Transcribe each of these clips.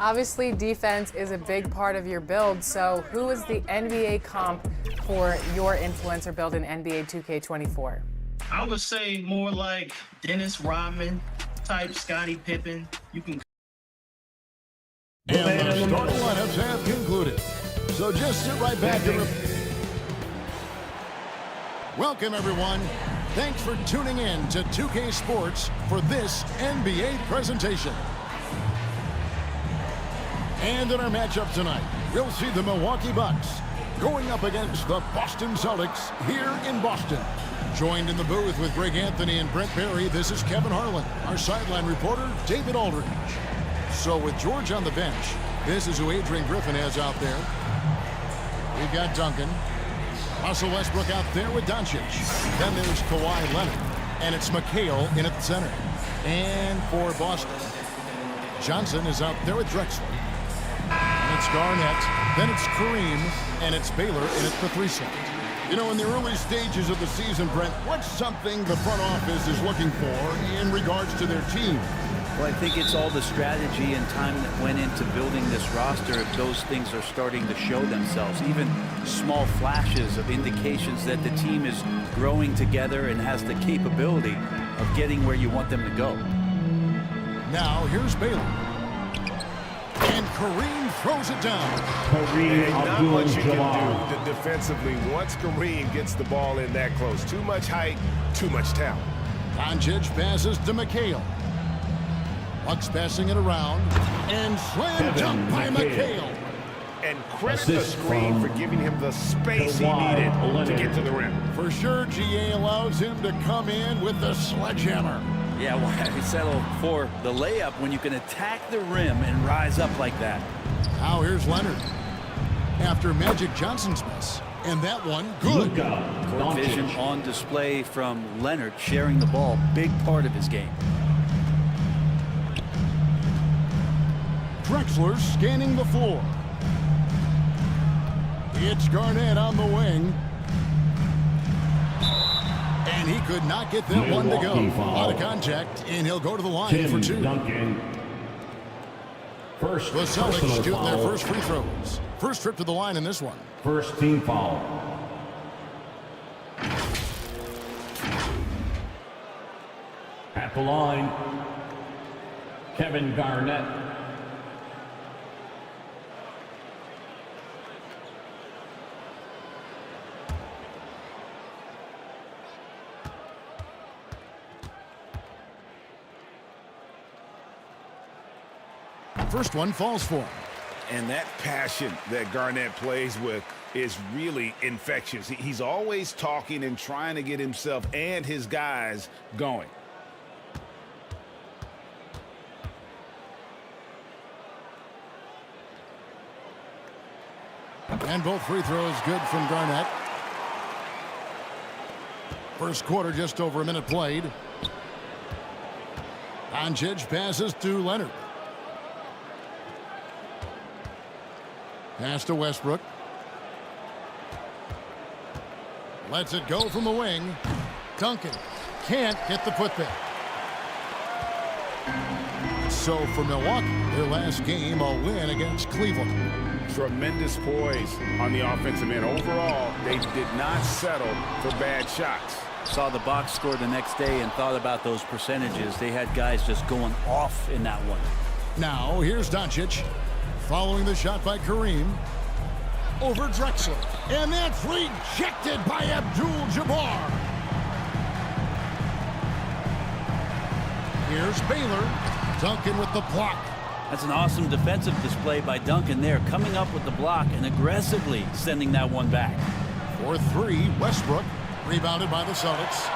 Obviously, defense is a big part of your build, so who is the NBA comp for your influencer build in NBA 2K24? I would say more like Dennis Rodman type, Scottie Pippen. You can. And the starting lineups have concluded. So just sit right back and welcome, everyone. Thanks for tuning in to 2K Sports for this NBA presentation. And in our matchup tonight, we'll see the Milwaukee Bucks going up against the Boston Celtics here in Boston. Joined in the booth with Greg Anthony and Brent Barry, this is Kevin Harlan. Our sideline reporter, David Aldridge. So with George on the bench, this is who Adrian Griffin has out there. We've got Duncan. Russell Westbrook out there with Doncic. Then there's Kawhi Leonard. And it's McHale in at the center. And for Boston, Johnson is out there with Drexler. And it's Garnett. Then it's Kareem. And it's Baylor in at the 3 slot. You know, in the early stages of the season, Brent, what's something the front office is looking for in regards to their team? Well, I think it's all the strategy and time that went into building this roster. If those things are starting to show themselves, even small flashes of indications that the team is growing together and has the capability of getting where you want them to go. Now, here's Baylor. And Kareem throws it down. Kareem, not much you can do defensively once Kareem gets the ball in that close. Too much height, too much talent. Doncic passes to McHale. Bucks passing it around. And slam dunk by McHale. And credit the screen for giving him the space he needed to get to the rim. For sure, GA allows him to come in with the sledgehammer. Yeah, why settle for the layup when you can attack the rim and rise up like that? Now here's Leonard. After Magic Johnson's miss. And that one, good. Court vision on display from Leonard, sharing the ball, big part of his game. Drexler scanning the floor. It's Garnett on the wing. And he could not get that one to go. A lot of contact, and he'll go to the line for 2. Duncan. First, the Celtics shoot their first free throws. First trip to the line in this one. First team foul. At the line, Kevin Garnett. First one falls for him. And that passion that Garnett plays with is really infectious. He's always talking and trying to get himself and his guys going. And both free throws good from Garnett. First quarter, just over a minute played. Doncic passes to Leonard. Pass to Westbrook. Lets it go from the wing. Duncan can't get the putback. So for Milwaukee, their last game, a win against Cleveland. Tremendous poise on the offensive end. Overall, they did not settle for bad shots. Saw the box score the next day and thought about those percentages. They had guys just going off in that one. Now here's Doncic. Following the shot by Kareem. Over Drexler. And that's rejected by Abdul-Jabbar. Here's Baylor. Duncan with the block. That's an awesome defensive display by Duncan there, coming up with the block and aggressively sending that one back. For 3, Westbrook. Rebounded by the Celtics.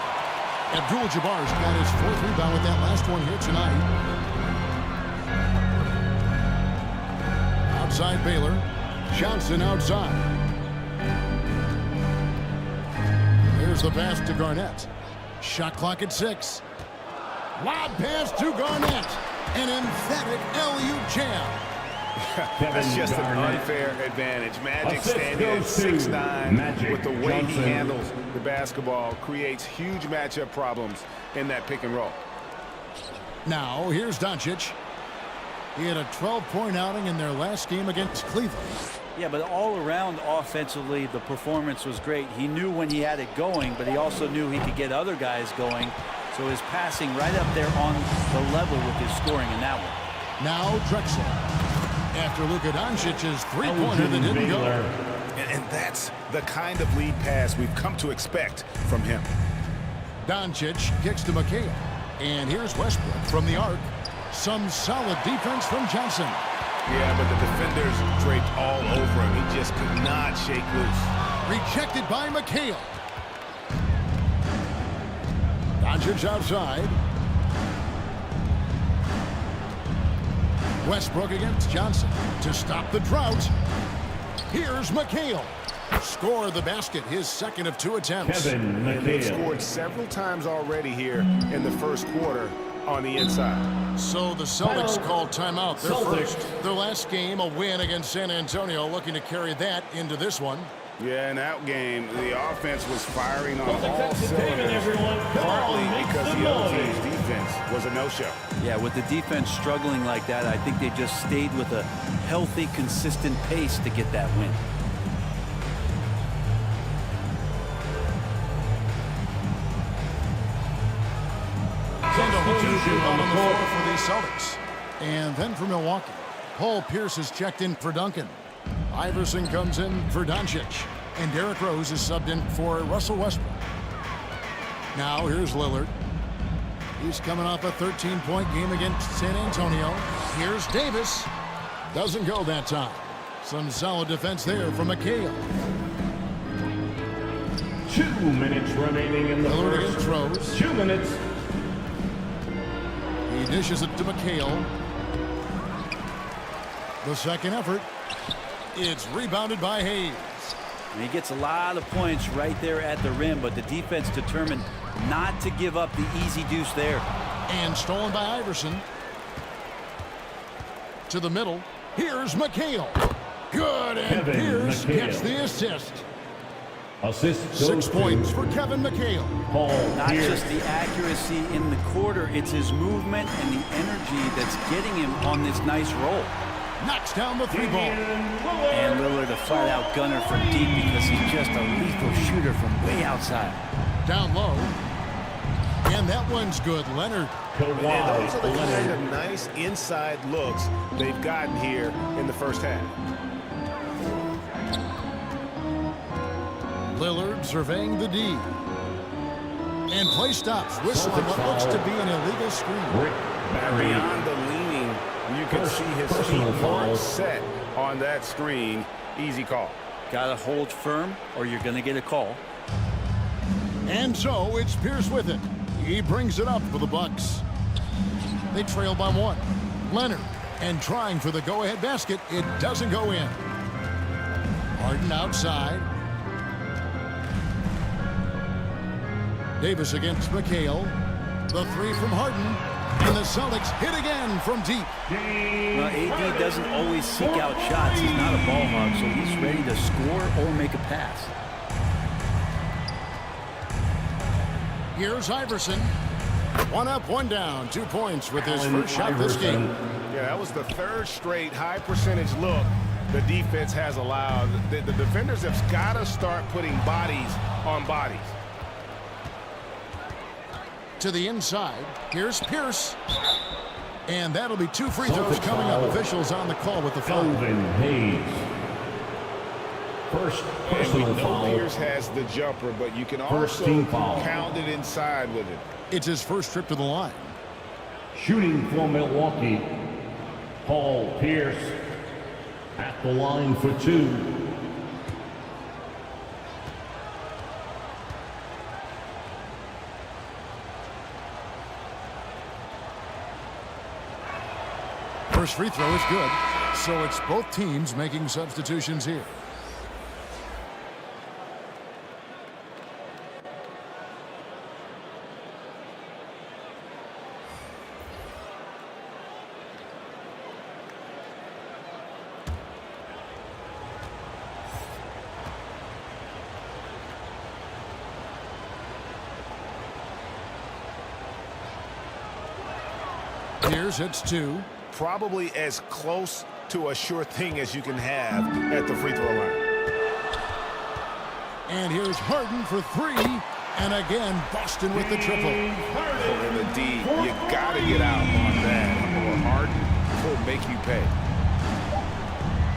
Abdul-Jabbar's got his 4th rebound with that last one here tonight. Outside Baylor. Johnson outside. Here's the pass to Garnett. Shot clock at 6. Lob pass to Garnett. An emphatic LU jam. That's just an Garnett. unfair advantage. Magic Assist standing at goes to 6'9", Magic with the way he Johnson. handles the basketball, creates huge matchup problems in that pick and roll. Now, here's Doncic. He had a 12-point outing in their last game against Cleveland. Yeah, but all around offensively, the performance was great. He knew when he had it going, but he also knew he could get other guys going. So his passing right up there on the level with his scoring in that one. Now Drexel. After Luka Doncic's three-pointer that didn't go. And that's the kind of lead pass we've come to expect from him. Doncic kicks to McHale. And here's Westbrook from the arc. Some solid defense from Johnson. Yeah, but the defenders draped all over him. He just could not shake loose. Rejected by McHale. Doncic outside. Westbrook against Johnson to stop the drought. Here's McHale. Score the basket, his second of 2 attempts. Kevin And they've McHale. scored several times already here in the first quarter on the inside. So the Celtics called timeout. Their Celtics. first. Their last game, a win against San Antonio, looking to carry that into this one. Yeah, in that game, the offense was firing on Celtics all entertainment, cylinders, everyone. Come on, partly make because some the other noise. team's defense was a no-show. Yeah, with the defense struggling like that, I think they just stayed with a healthy, consistent pace to get that win. And a whole new Substitution group on on the the floor court. for the Celtics. And then for Milwaukee, Paul Pierce is checked in for Duncan. Iverson comes in for Doncic. And Derrick Rose is subbed in for Russell Westbrook. Now here's Lillard. He's coming off a 13-point game against San Antonio. Here's Davis. Doesn't go that time. Some solid defense there from McHale. 2 minutes remaining in the Lillard first. against Rose. 2 minutes. He dishes it to McHale. The second effort. It's rebounded by Hayes. And he gets a lot of points right there at the rim, but the defense determined not to give up the easy deuce there. And stolen by Iverson. To the middle. Here's McHale. Good, and Kevin Pierce McHale. gets the assist. Assist goes 6 to points for Kevin McHale. Paul Not Pierce. just the accuracy in the quarter, it's his movement and the energy that's getting him on this nice roll. Knocks down the 3 ball. And Lillard a flat-out gunner from deep because he's just a lethal shooter from way outside. Down low. And that one's good. Leonard. And those are the kind Leonard. of nice inside looks they've gotten here in the first half. Lillard surveying the D. And play stops. Whistle on what looks to be an illegal screen. Rick Barry. Beyond the leaning, you can see his feet Personal foul. weren't set on that screen. Easy call. Got to hold firm or you're going to get a call. And so it's Pierce with it. He brings it up for the Bucks. They trail by 1. Leonard, and trying for the go-ahead basket. It doesn't go in. Harden outside. Davis against McHale. The 3 from Harden. And the Celtics hit again from deep. Well, AD doesn't always seek out shots. He's not a ball hog, so he's ready to score or make a pass. Here's Iverson. 1 up, 1 down. 2 points with his Allen first shot this Iverson. game. Yeah, that was the third straight high percentage look the defense has allowed. The defenders have got to start putting bodies on bodies. To the inside. Here's Pierce. And that'll be 2 free throws coming up. Officials on the call with the foul. Elvin Hayes. First And we personal know foul. Pierce has the jumper, but you can First also team foul. pound it inside with it. It's his first trip to the line. Shooting for Milwaukee. Paul Pierce at the line for 2. First free throw is good. So it's both teams making substitutions here. Pierce hits 2. Probably as close to a sure thing as you can have at the free throw line. And here's Harden for 3. And again, Boston with the triple. Oh, and the D, you got to get out on that, or Harden will make you pay.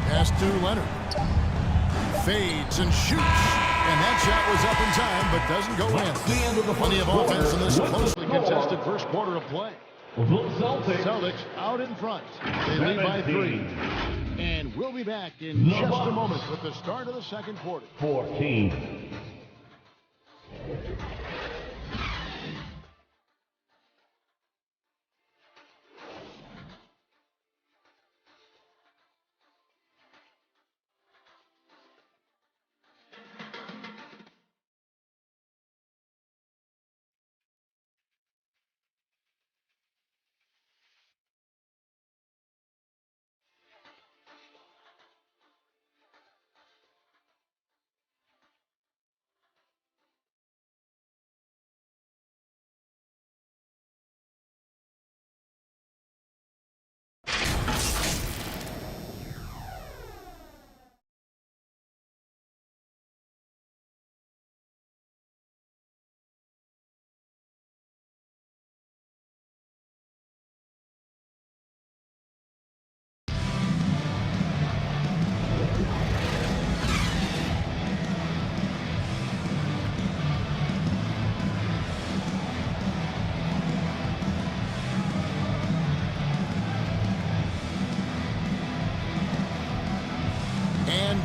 Pass to Leonard. Fades and shoots. And that shot was up in time, but doesn't go in. The end of the Plenty of first offense in this quarter. closely contested first quarter of play. The Celtics out in front. They lead by 3. And we'll be back in just a moment with the start of the second quarter. 14.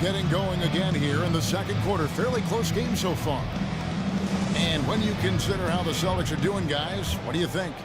Getting going again here in the second quarter. Fairly close game so far. And when you consider how the Celtics are doing, guys, what do you think?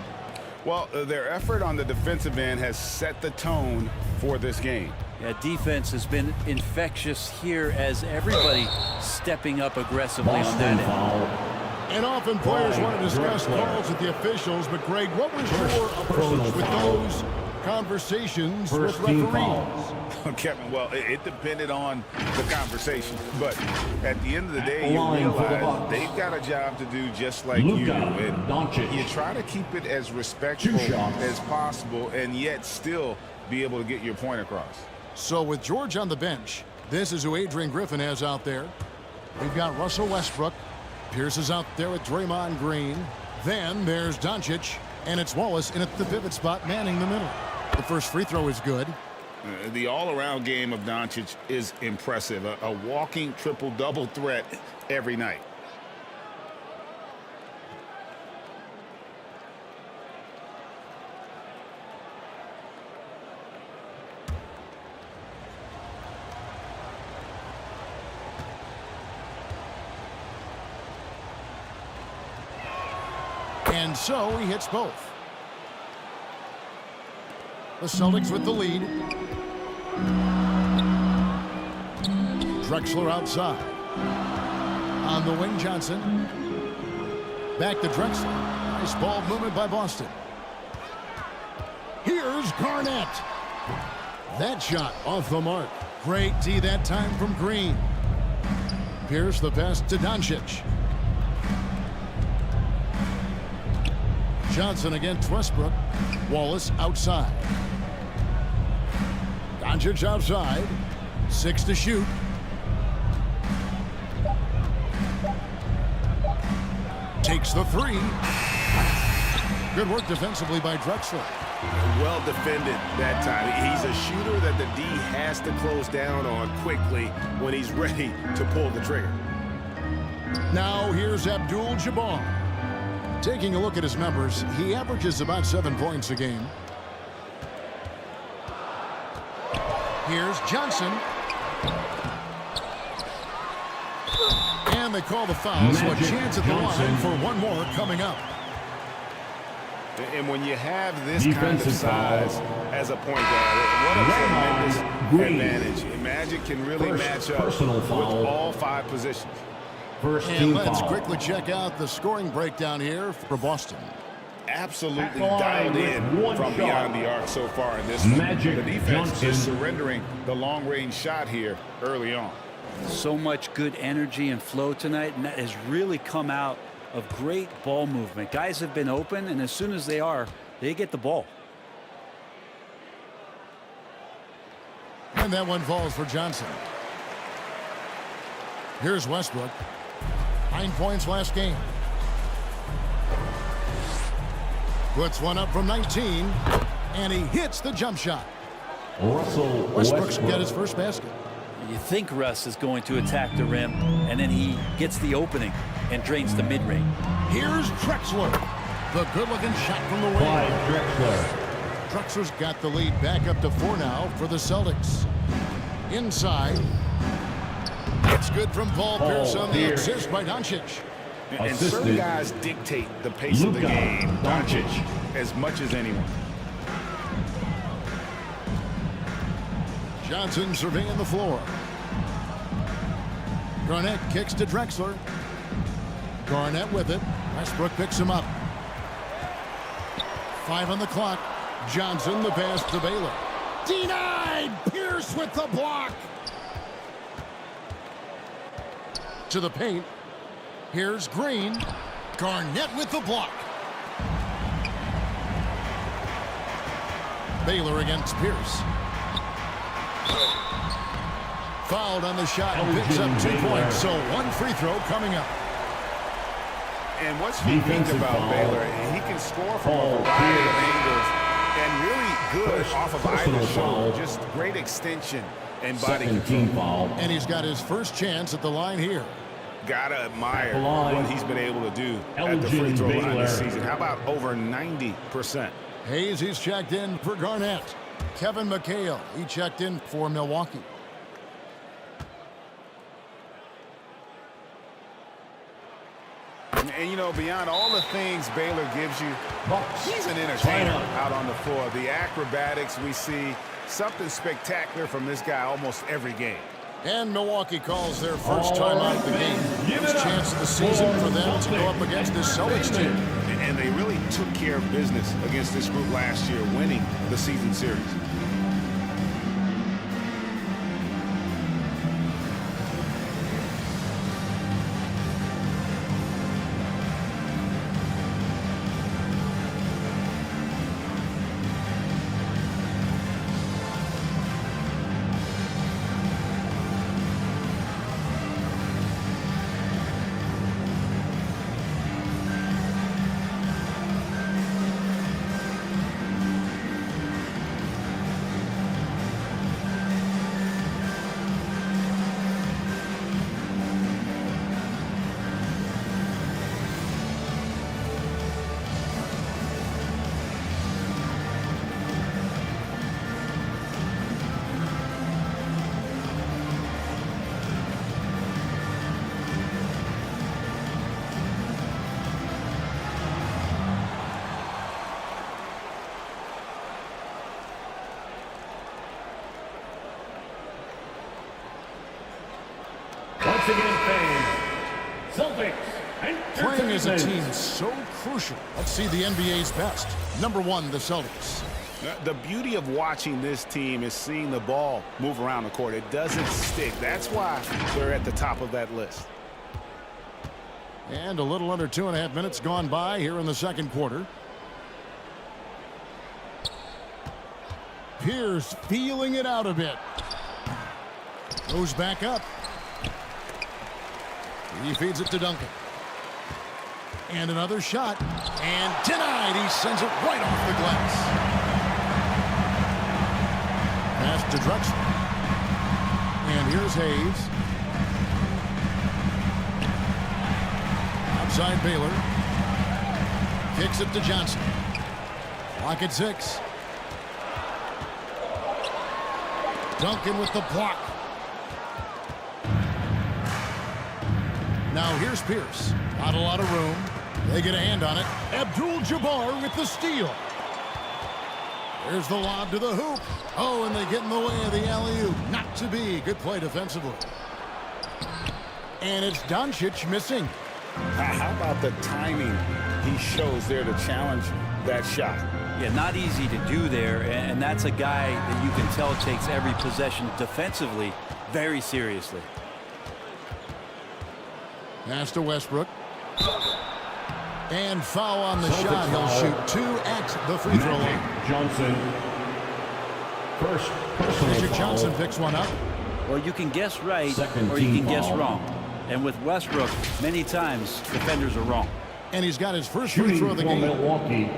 Well, their effort on the defensive end has set the tone for this game. Yeah, defense has been infectious here as everybody stepping up aggressively on that end. And often players want to discuss calls with the officials, but Greg, what was your approach with those conversations with referees? Kevin, well, it depended on the conversation, but at the end of the day, you realize they've got a job to do just like you, and you try to keep it as respectful as possible and yet still be able to get your point across. So with George on the bench, this is who Adrian Griffin has out there. We've got Russell Westbrook. Pierce is out there with Draymond Green. Then there's Doncic, and it's Wallace in at the pivot spot, manning the middle. The first free throw is good. The all-around game of Doncic is impressive. A walking triple-double threat every night. And so he hits both. The Celtics with the lead. Drexler outside. On the wing, Johnson. Back to Drexler. Nice ball movement by Boston. Here's Garnett. That shot off the mark. Great D that time from Green. Pierce the pass to Doncic. Johnson against Westbrook. Wallace outside. Doncic outside. 6 to shoot. Takes the 3. Good work defensively by Drexler. Well defended that time. He's a shooter that the D has to close down on quickly when he's ready to pull the trigger. Now here's Abdul-Jabbar. Taking a look at his numbers, he averages about 7 points a game. Here's Johnson. And they call the foul, so a chance at the line for one more coming up. And when you have this kind of size as a point guard, what a tremendous advantage. Magic can really match up with all 5 positions. And let's quickly check out the scoring breakdown here for Boston. Absolutely dialed in from beyond the arc so far in this one. The defense is surrendering the long-range shot here early on. So much good energy and flow tonight, and that has really come out of great ball movement. Guys have been open, and as soon as they get the ball. And that one falls for Johnson. Here's Westbrook. 9 points last game. Puts one up from 19, and he hits the jump shot. Russell Westbrook's Westbrook. got his first basket. You think Russ is going to attack the rim, and then he gets the opening and drains the mid-range. Here's Drexler. The good-looking shot from the wing. Clyde Drexler. Drexler's got the lead back up to 4 now for the Celtics. Inside. It's good from Paul Pierce on the Pierce. assist by Doncic. And Assisted. certain guys dictate the pace of the Luka game, Doncic. as much as anyone. Johnson surveying the floor. Garnett kicks to Drexler. Garnett with it. Westbrook picks him up. 5 on the clock. Johnson the pass to Baylor. Denied! Pierce with the block. To the paint. Here's Green. Garnett with the block. Baylor against Pierce. Fouled on the shot and picks up 2 points. So 1 free throw coming up. And what's unique Defensive about foul. Baylor, he can score from Paul a variety of Pierce. angles and really good First off of personal either shoulder. foul. Just great extension and body Second control. team foul. And he's got his first chance at the line here. Gotta admire At the line, what he's been able to do at the free Elgin throw line this Baylor. season. How about over 90%? Hayes, he's checked in for Garnett. Kevin McHale, he checked in for Milwaukee. And you know, beyond all the things Baylor gives you, Bucks. he's an entertainer Timeout. out on the floor. The acrobatics we see, something spectacular from this guy almost every game. And Milwaukee calls their first All time out right, of the game. fans, give it First up chance of the season for for them to go up Celtics. against this Celtics team. And they really took care of business against this group last year, winning the season series. Once again, fans, Celtics. Playing as a Entertainment. team so crucial. Let's see the NBA's best. Number 1, the Celtics. The beauty of watching this team is seeing the ball move around the court. It doesn't stick. That's why they're at the top of that list. And a little under 2.5 minutes gone by here in the second quarter. Pierce feeling it out a bit. Goes back up. He feeds it to Duncan. And another shot. And denied. He sends it right off the glass. Pass to Drexler. And here's Hayes. Outside Baylor. Kicks it to Johnson. Clock at 6. Duncan with the block. Now here's Pierce. Not a lot of room. They get a hand on it. Abdul-Jabbar with the steal. There's the lob to the hoop. Oh, and they get in the way of the alley-oop. Not to be. Good play defensively. And it's Doncic missing. How about the timing he shows there to challenge that shot? Yeah, not easy to do there, and that's a guy that you can tell takes every possession defensively very seriously. Pass to Westbrook. And foul on the Celtics shot. He'll foul. shoot 2 at the free throw line. Johnson. First personal Magic foul. Johnson picks one up. Well, you can guess right Second or you team can guess foul. wrong. And with Westbrook, many times defenders are wrong. And he's got his first free Shooting throw for of the game. Milwaukee,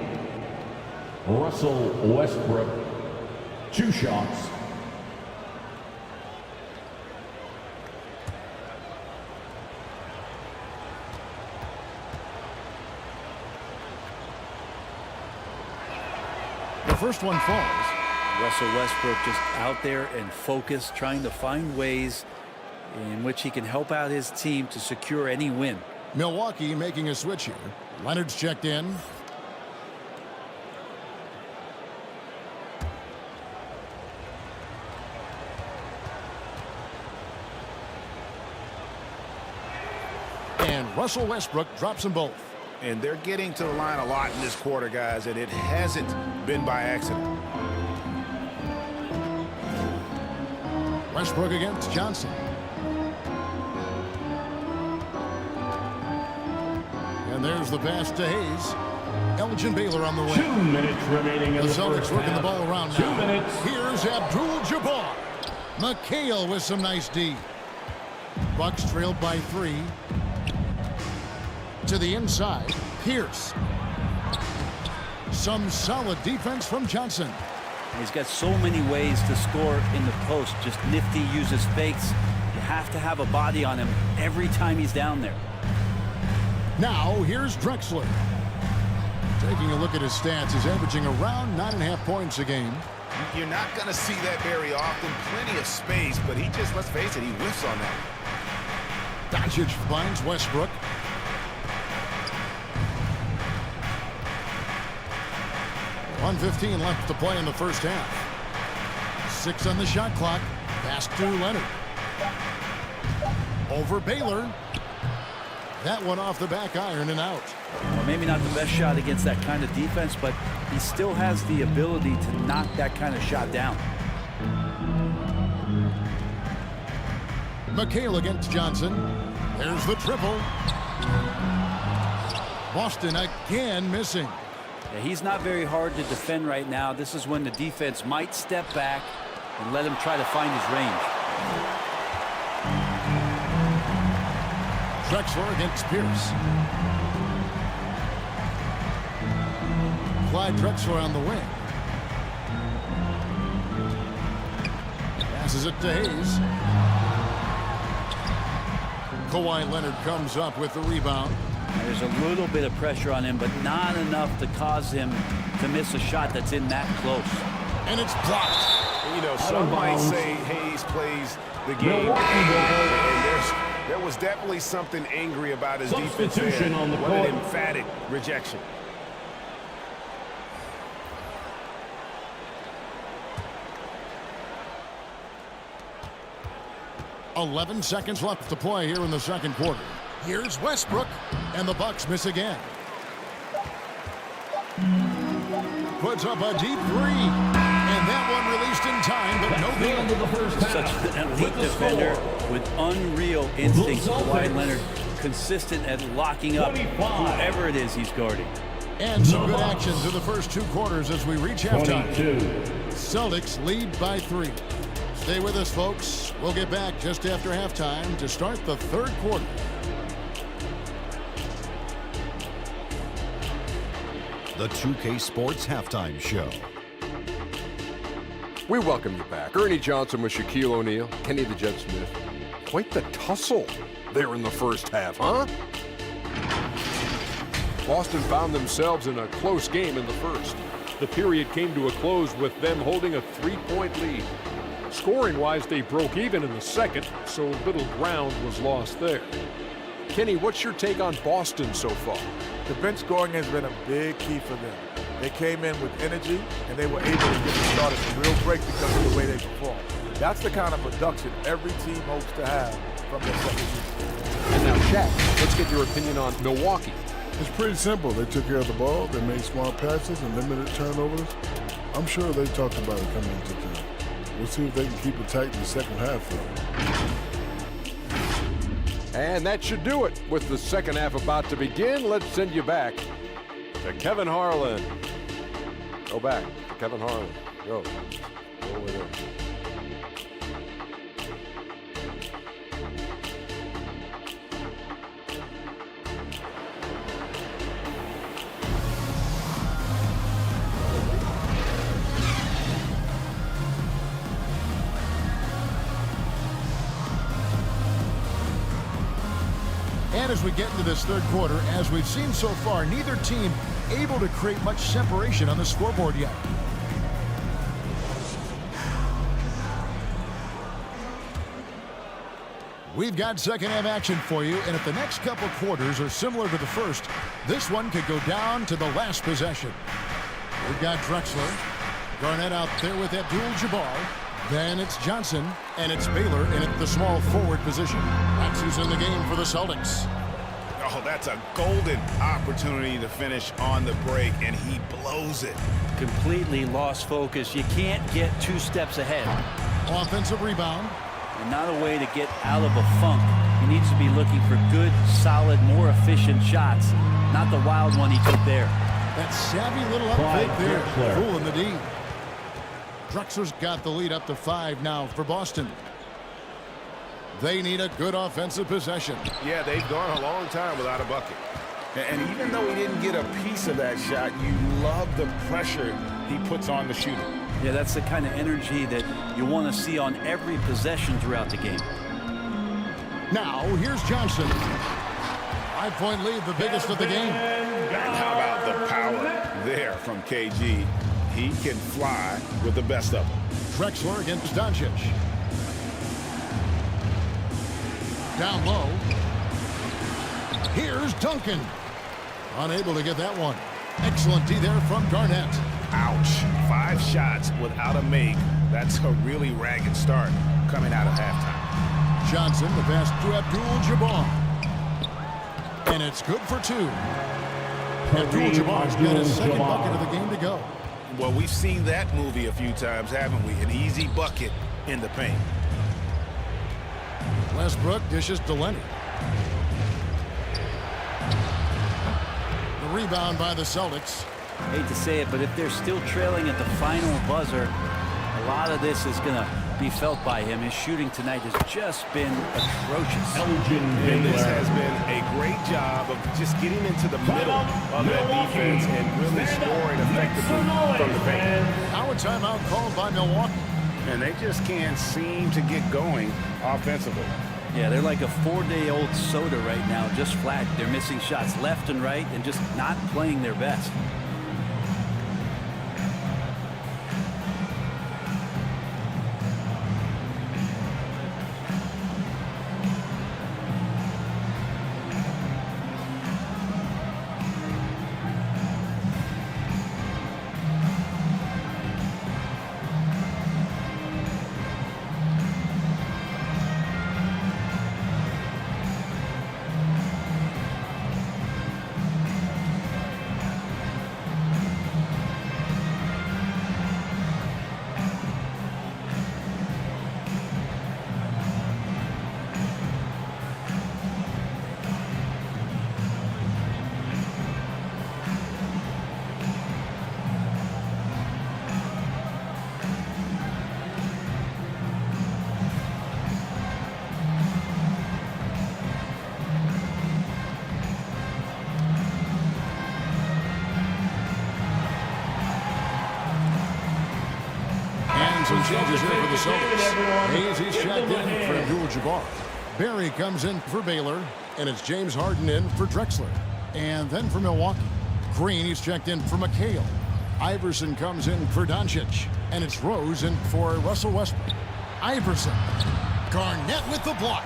Russell Westbrook. 2 shots. The first one falls. Russell Westbrook just out there and focused, trying to find ways in which he can help out his team to secure any win. Milwaukee making a switch here. Leonard's checked in. And Russell Westbrook drops them both. And they're getting to the line a lot in this quarter, guys, and it hasn't been by accident. Westbrook against Johnson. And there's the pass to Hayes. Elgin Baylor on the wing. 2 minutes remaining in The the Celtics first working the half. ball around 2 now. minutes. Here's Abdul-Jabbar. McHale with some nice D. Bucks trailed by 3. To the inside, Pierce. Some solid defense from Johnson. He's got so many ways to score in the post. Just nifty, uses fakes. You have to have a body on him every time he's down there. Now, here's Drexler. Taking a look at his stats, he's averaging around 9.5 points a game. You're not going to see that very often. Plenty of space, but he just, let's face it, he whiffs on that. Doncic finds Westbrook. .115 left to play in the first half. 6 on the shot clock. Pass to Leonard. Over Baylor. That one off the back iron and out. Well, maybe not the best shot against that kind of defense, but he still has the ability to knock that kind of shot down. McHale against Johnson. There's the triple. Boston again missing. Yeah, he's not very hard to defend right now. This is when the defense might step back and let him try to find his range. Drexler against Pierce. Clyde Drexler on the wing. Passes it to Hayes. Kawhi Leonard comes up with the rebound. There's a little bit of pressure on him, but not enough to cause him to miss a shot that's in that close. And it's blocked. You know, some might say Hayes plays the game. Milwaukee And there was definitely something angry about his defense there. Substitution on the What an court. emphatic rejection. .11 seconds left to play here in the second quarter. Here's Westbrook, and the Bucks miss again. Puts up a deep 3, and that one released in time, but no That's the end good. of the first half. Such an elite With the defender score, with unreal instincts. The Kawhi Celtics. Leonard consistent at locking up 25. whoever it is he's guarding. And some good action to the first 2 quarters as we reach halftime. 22. Celtics lead by 3. Stay with us, folks. We'll get back just after halftime to start the third quarter. The 2K Sports Halftime Show. We welcome you back. Ernie Johnson with Shaquille O'Neal, Kenny the Jet Smith. Quite the tussle there in the first half, huh? Boston found themselves in a close game in the first. The period came to a close with them holding a 3-point lead. Scoring-wise, they broke even in the second, so little ground was lost there. Kenny, what's your take on Boston so far? The bench scoring has been a big key for them. They came in with energy, and they were able to get started some real break because of the way they performed. That's the kind of production every team hopes to have from their second unit. And now, Shaq, let's get your opinion on Milwaukee. It's pretty simple. They took care of the ball. They made smart passes and limited turnovers. I'm sure they talked about it coming into town. We'll see if they can keep it tight in the second half, though. And that should do it. With the second half about to begin, let's send you back to Kevin Harlan. Go back to Kevin Harlan. Go. over there. And as we get into this third quarter, as we've seen so far, neither team able to create much separation on the scoreboard yet. We've got second half action for you, and if the next couple quarters are similar to the first, this one could go down to the last possession. We've got Drexler, Garnett out there with Abdul-Jabbar. Then it's Johnson, and it's Baylor in at the small forward position. That's who's in the game for the Celtics. Oh, that's a golden opportunity to finish on the break, and he blows it. Completely lost focus. You can't get 2 steps ahead. Offensive rebound. And not a way to get out of a funk. He needs to be looking for good, solid, more efficient shots. Not the wild one he took there. That savvy little up fake there. Fooling the D. Drexler's got the lead up to 5 now for Boston. They need a good offensive possession. Yeah, they've gone a long time without a bucket. And even though he didn't get a piece of that shot, you love the pressure he puts on the shooter. Yeah, that's the kind of energy that you want to see on every possession throughout the game. Now, here's Johnson. 5-point lead, the biggest of the game. And how about the power there from KG? He can fly with the best of them. Drexler against Doncic. Down low. Here's Duncan. Unable to get that one. Excellent D there from Garnett. Ouch. 5 shots without a make. That's a really ragged start coming out of halftime. Johnson, the pass to Abdul-Jabbar. And it's good for 2. Abdul-Jabbar's got his second bucket of the game to go. Well, we've seen that movie a few times, haven't we? An easy bucket in the paint. Westbrook dishes to Leonard. The rebound by the Celtics. Hate to say it, but if they're still trailing at the final buzzer, a lot of this is going to be felt by him. His shooting tonight has just been atrocious. And this has been a great job of just getting into the middle of that defense and really scoring effectively from the paint. Now a timeout called by Milwaukee. And they just can't seem to get going offensively. Yeah, they're like a 4-day-old soda right now, just flat. They're missing shots left and right and just not playing their best. Some changes here for the Celtics. He's checked in for Abdul-Jabbar. Barry comes in for Baylor, and it's James Harden in for Drexler. And then for Milwaukee, Green, he's checked in for McHale. Iverson comes in for Doncic, and it's Rose in for Russell Westbrook. Iverson. Garnett with the block.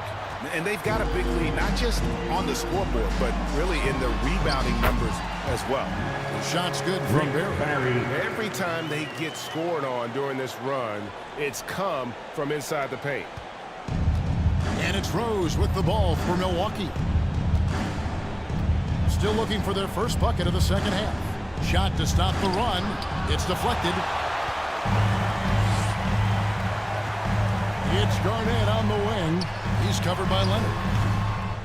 And they've got a big lead, not just on the scoreboard, but really in the rebounding numbers as well. The shot's good from Barry. Every time they get scored on during this run, it's come from inside the paint. And it's Rose with the ball for Milwaukee. Still looking for their first bucket of the second half. Shot to stop the run. It's deflected. It's Garnett on the wing. He's covered by Leonard.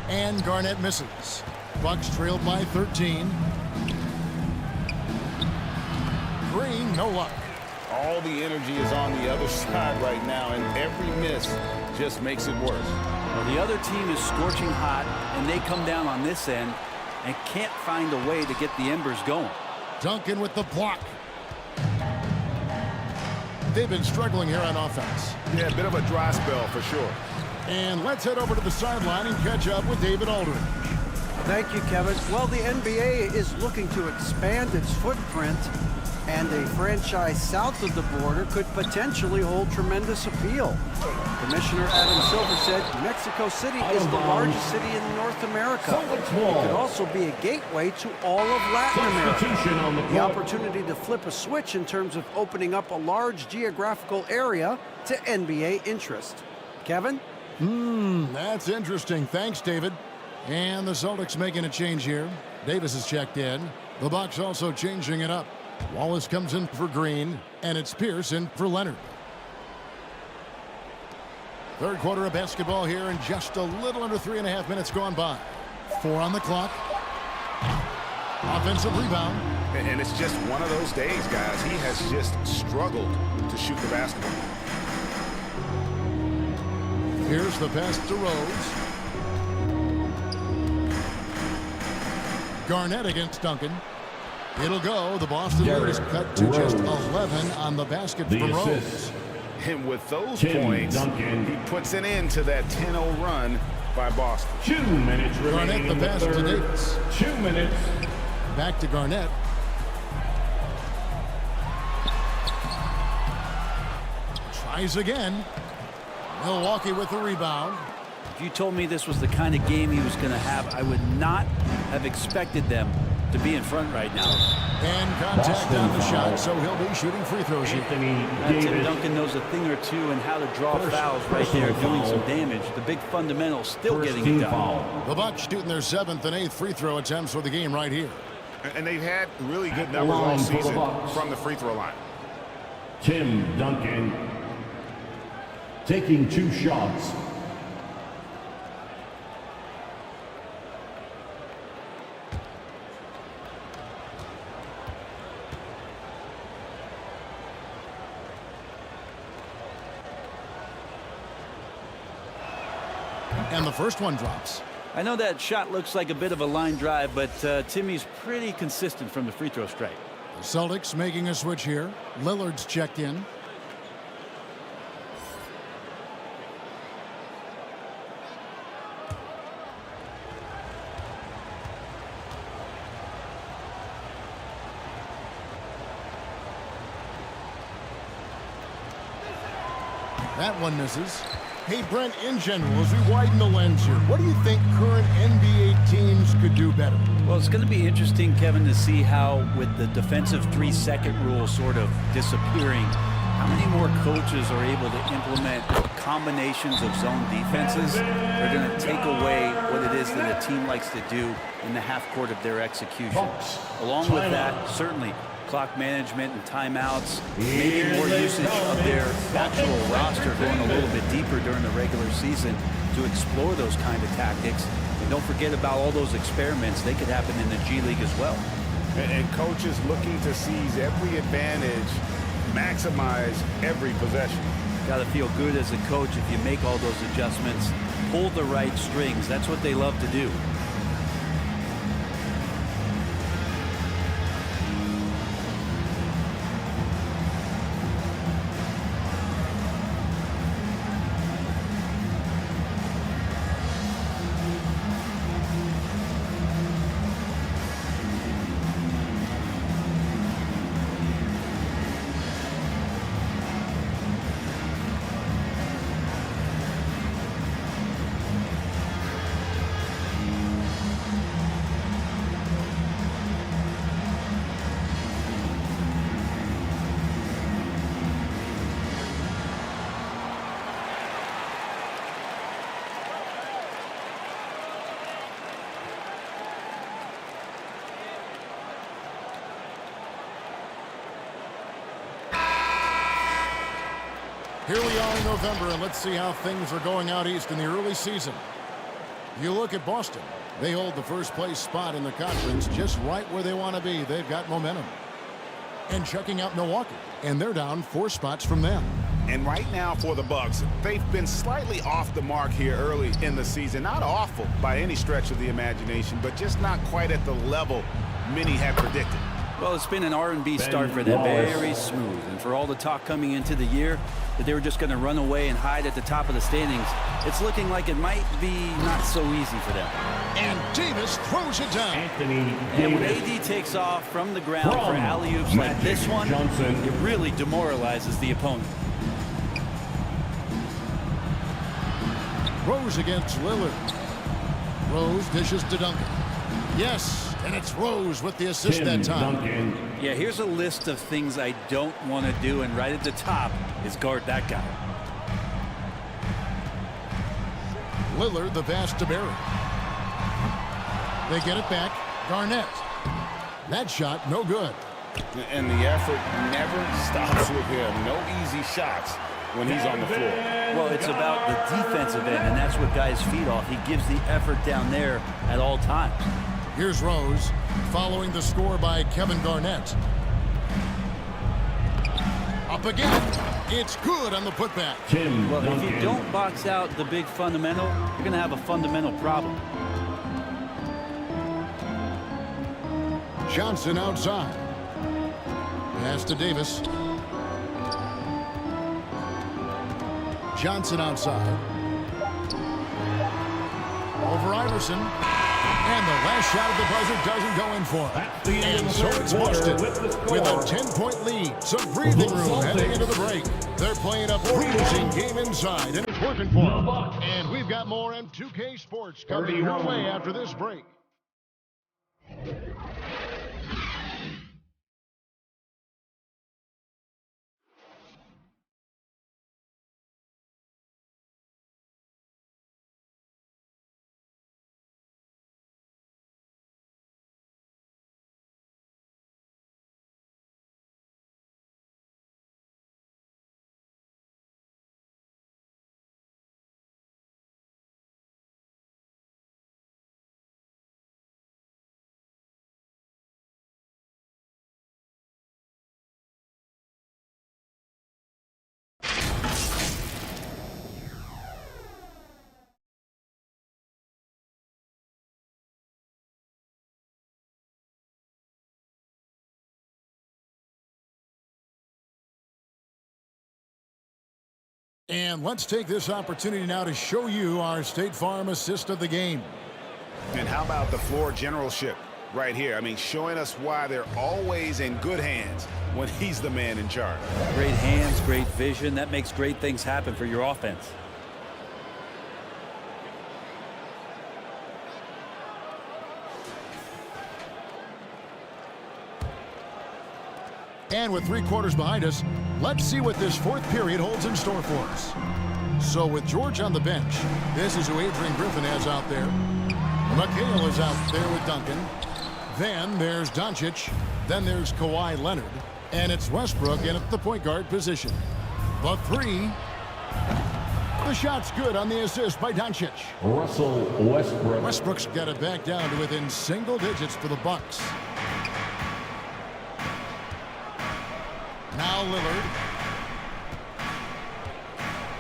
And Garnett misses. Bucks trailed by 13. Green, no luck. All the energy is on the other side right now, and every miss just makes it worse. Well, the other team is scorching hot, and they come down on this end and can't find a way to get the embers going. Duncan with the block. They've been struggling here on offense. Yeah, a bit of a dry spell for sure. And let's head over to the sideline and catch up with David Aldridge. Thank you, Kevin. Well, the NBA is looking to expand its footprint, and a franchise south of the border could potentially hold tremendous appeal. Commissioner Adam Silver said Mexico City is the largest city in North America. It could also be a gateway to all of Latin America. The opportunity to flip a switch in terms of opening up a large geographical area to NBA interest. Kevin? That's interesting. Thanks, David. And the Celtics making a change here. Davis is checked in. The Bucks also changing it up. Wallace comes in for Green, and it's Pierce in for Leonard. Third quarter of basketball here, and just a little under 3.5 minutes gone by. 4 on the clock. Offensive rebound. And it's just one of those days, guys. He has just struggled to shoot the basketball. Here's the pass to Rose. Garnett against Duncan. It'll go. The Boston lead cut to just 11 on the basket from Rose. And with those points, he puts an end to that 10-0 run by Boston. 2 minutes remaining. Garnett the pass to Davis. 2 minutes. Back to Garnett. Tries again. Milwaukee with the rebound. If you told me this was the kind of game he was going to have, I would not have expected them to be in front right now. And contact on the shot, so he'll be shooting free throws here. Tim Duncan knows a thing or two and how to draw fouls right there, doing some damage. The big fundamentals still getting it done. The Bucks shooting their 7th and 8th free throw attempts for the game right here. And they've had really good numbers all season from the free throw line. Tim Duncan taking 2 shots. And the first one drops. I know that shot looks like a bit of a line drive, but Timmy's pretty consistent from the free throw strike. The Celtics making a switch here. Lillard's checked in. That one misses. Hey, Brent, in general, as we widen the lens here, what do you think current NBA teams could do better? Well, it's going to be interesting, Kevin, to see how, with the defensive 3-second rule sort of disappearing, how many more coaches are able to implement combinations of zone defenses. They're going to take away what it is that a team likes to do in the half court of their execution. Along with that, certainly, clock management and timeouts, maybe more usage of their actual roster going a little bit deeper during the regular season to explore those kind of tactics. And don't forget about all those experiments. They could happen in the G League as well. And coaches looking to seize every advantage, maximize every possession. Got to feel good as a coach if you make all those adjustments, pull the right strings. That's what they love to do. Here we are in November, and let's see how things are going out east in the early season. You look at Boston. They hold the first place spot in the conference just right where they want to be. They've got momentum. And checking out Milwaukee, and they're down 4 spots from them. And right now for the Bucks, they've been slightly off the mark here early in the season. Not awful by any stretch of the imagination, but just not quite at the level many had predicted. Well, it's been an R&B start for them, very smooth. And for all the talk coming into the year that they were just going to run away and hide at the top of the standings, it's looking like it might be not so easy for them. And Davis throws it down. And when AD takes off from the ground for alley-oops like this one, it really demoralizes the opponent. Rose against Lillard. Rose dishes to Duncan. Yes, and it's Rose with the assist that time. Yeah, here's a list of things I don't want to do, and right at the top is guard that guy. Lillard the pass to Barry. They get it back. Garnett. That shot no good. And the effort never stops with him. No easy shots when he's on the floor. Well, it's about the defensive end, and that's what guys feed off. He gives the effort down there at all times. Here's Rose, following the score by Kevin Garnett. Up again. It's good on the putback. Well, if you don't box out the big fundamental, you're going to have a fundamental problem. Johnson outside. Pass to Davis. Johnson outside. Over Iverson. And the last shot of the buzzer doesn't go in for him. And so it's Boston with a 10-point lead. Some breathing room heading into the break. They're playing a freezing game inside, and it's working for them. And we've got more M2K Sports coming your way after this break. And let's take this opportunity now to show you our State Farm assist of the game. And how about the floor generalship right here? I mean, showing us why they're always in good hands when he's the man in charge. Great hands, great vision. That makes great things happen for your offense. And with 3 quarters behind us, let's see what this 4th period holds in store for us. So with George on the bench, this is who Adrian Griffin has out there. McHale is out there with Duncan. Then there's Doncic. Then there's Kawhi Leonard. And it's Westbrook in at the point guard position. The 3. The shot's good on the assist by Doncic. Russell Westbrook. Westbrook's got it back down to within single digits for the Bucks. Now Lillard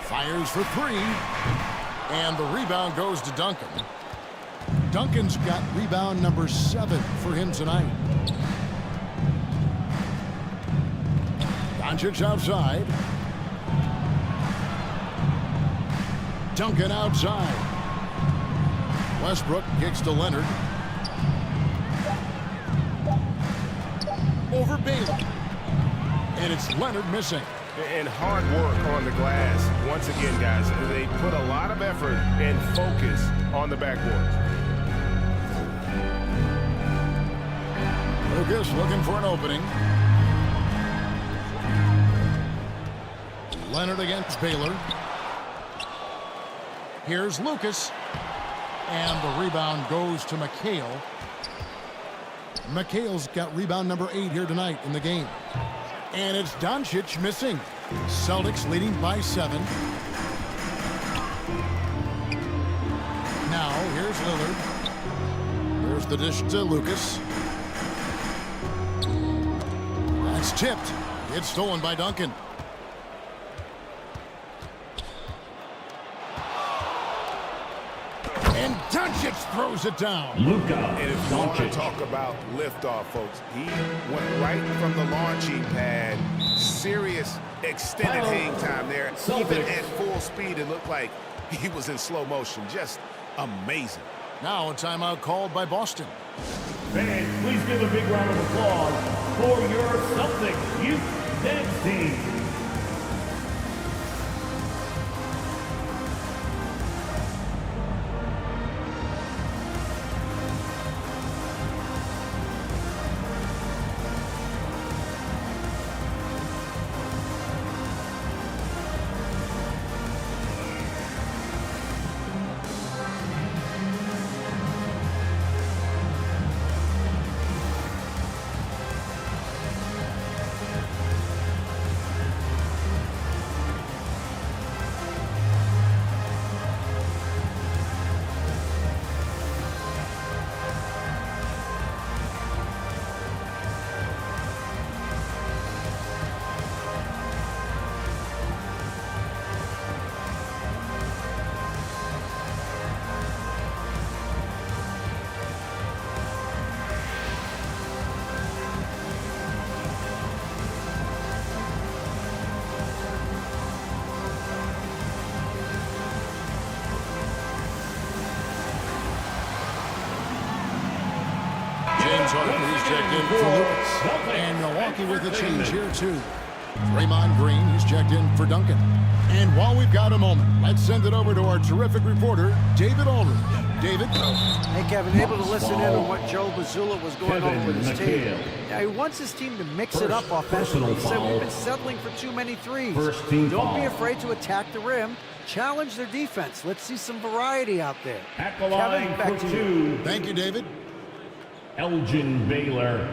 fires for 3, and the rebound goes to Duncan. Duncan's got rebound number 7 for him tonight. Doncic outside. Duncan outside. Westbrook kicks to Leonard. Over Bailey. And it's Leonard missing. And hard work on the glass. Once again, guys, they put a lot of effort and focus on the backboard. Lucas looking for an opening. Leonard against Baylor. Here's Lucas. And the rebound goes to McHale. McHale's got rebound number 8 here tonight in the game. And it's Doncic missing. Celtics leading by 7. Now, here's Lillard. There's the dish to Lucas. It's tipped. It's stolen by Duncan. And Doncic throws it down. And if you want to talk about liftoff, folks, he went right from the launching pad. Serious extended hang time there. Even at full speed, it looked like he was in slow motion. Just amazing. Now a timeout called by Boston. Fans, please give a big round of applause for your Celtics youth dance team. James Harden is checked in for Lewis. And Milwaukee with a change here, too. Draymond Green, he's checked in for Duncan. And while we've got a moment, let's send it over to our terrific reporter, David Aldridge. David? Hey, Kevin, able to listen in on what Joe Mazzulla was going on with his team. Yeah, he wants his team to mix it up offensively. He said we've been settling for too many threes. Don't be afraid to attack the rim. Challenge their defense. Let's see some variety out there. At the line Kevin, for two. Thank you, David. Elgin Baylor.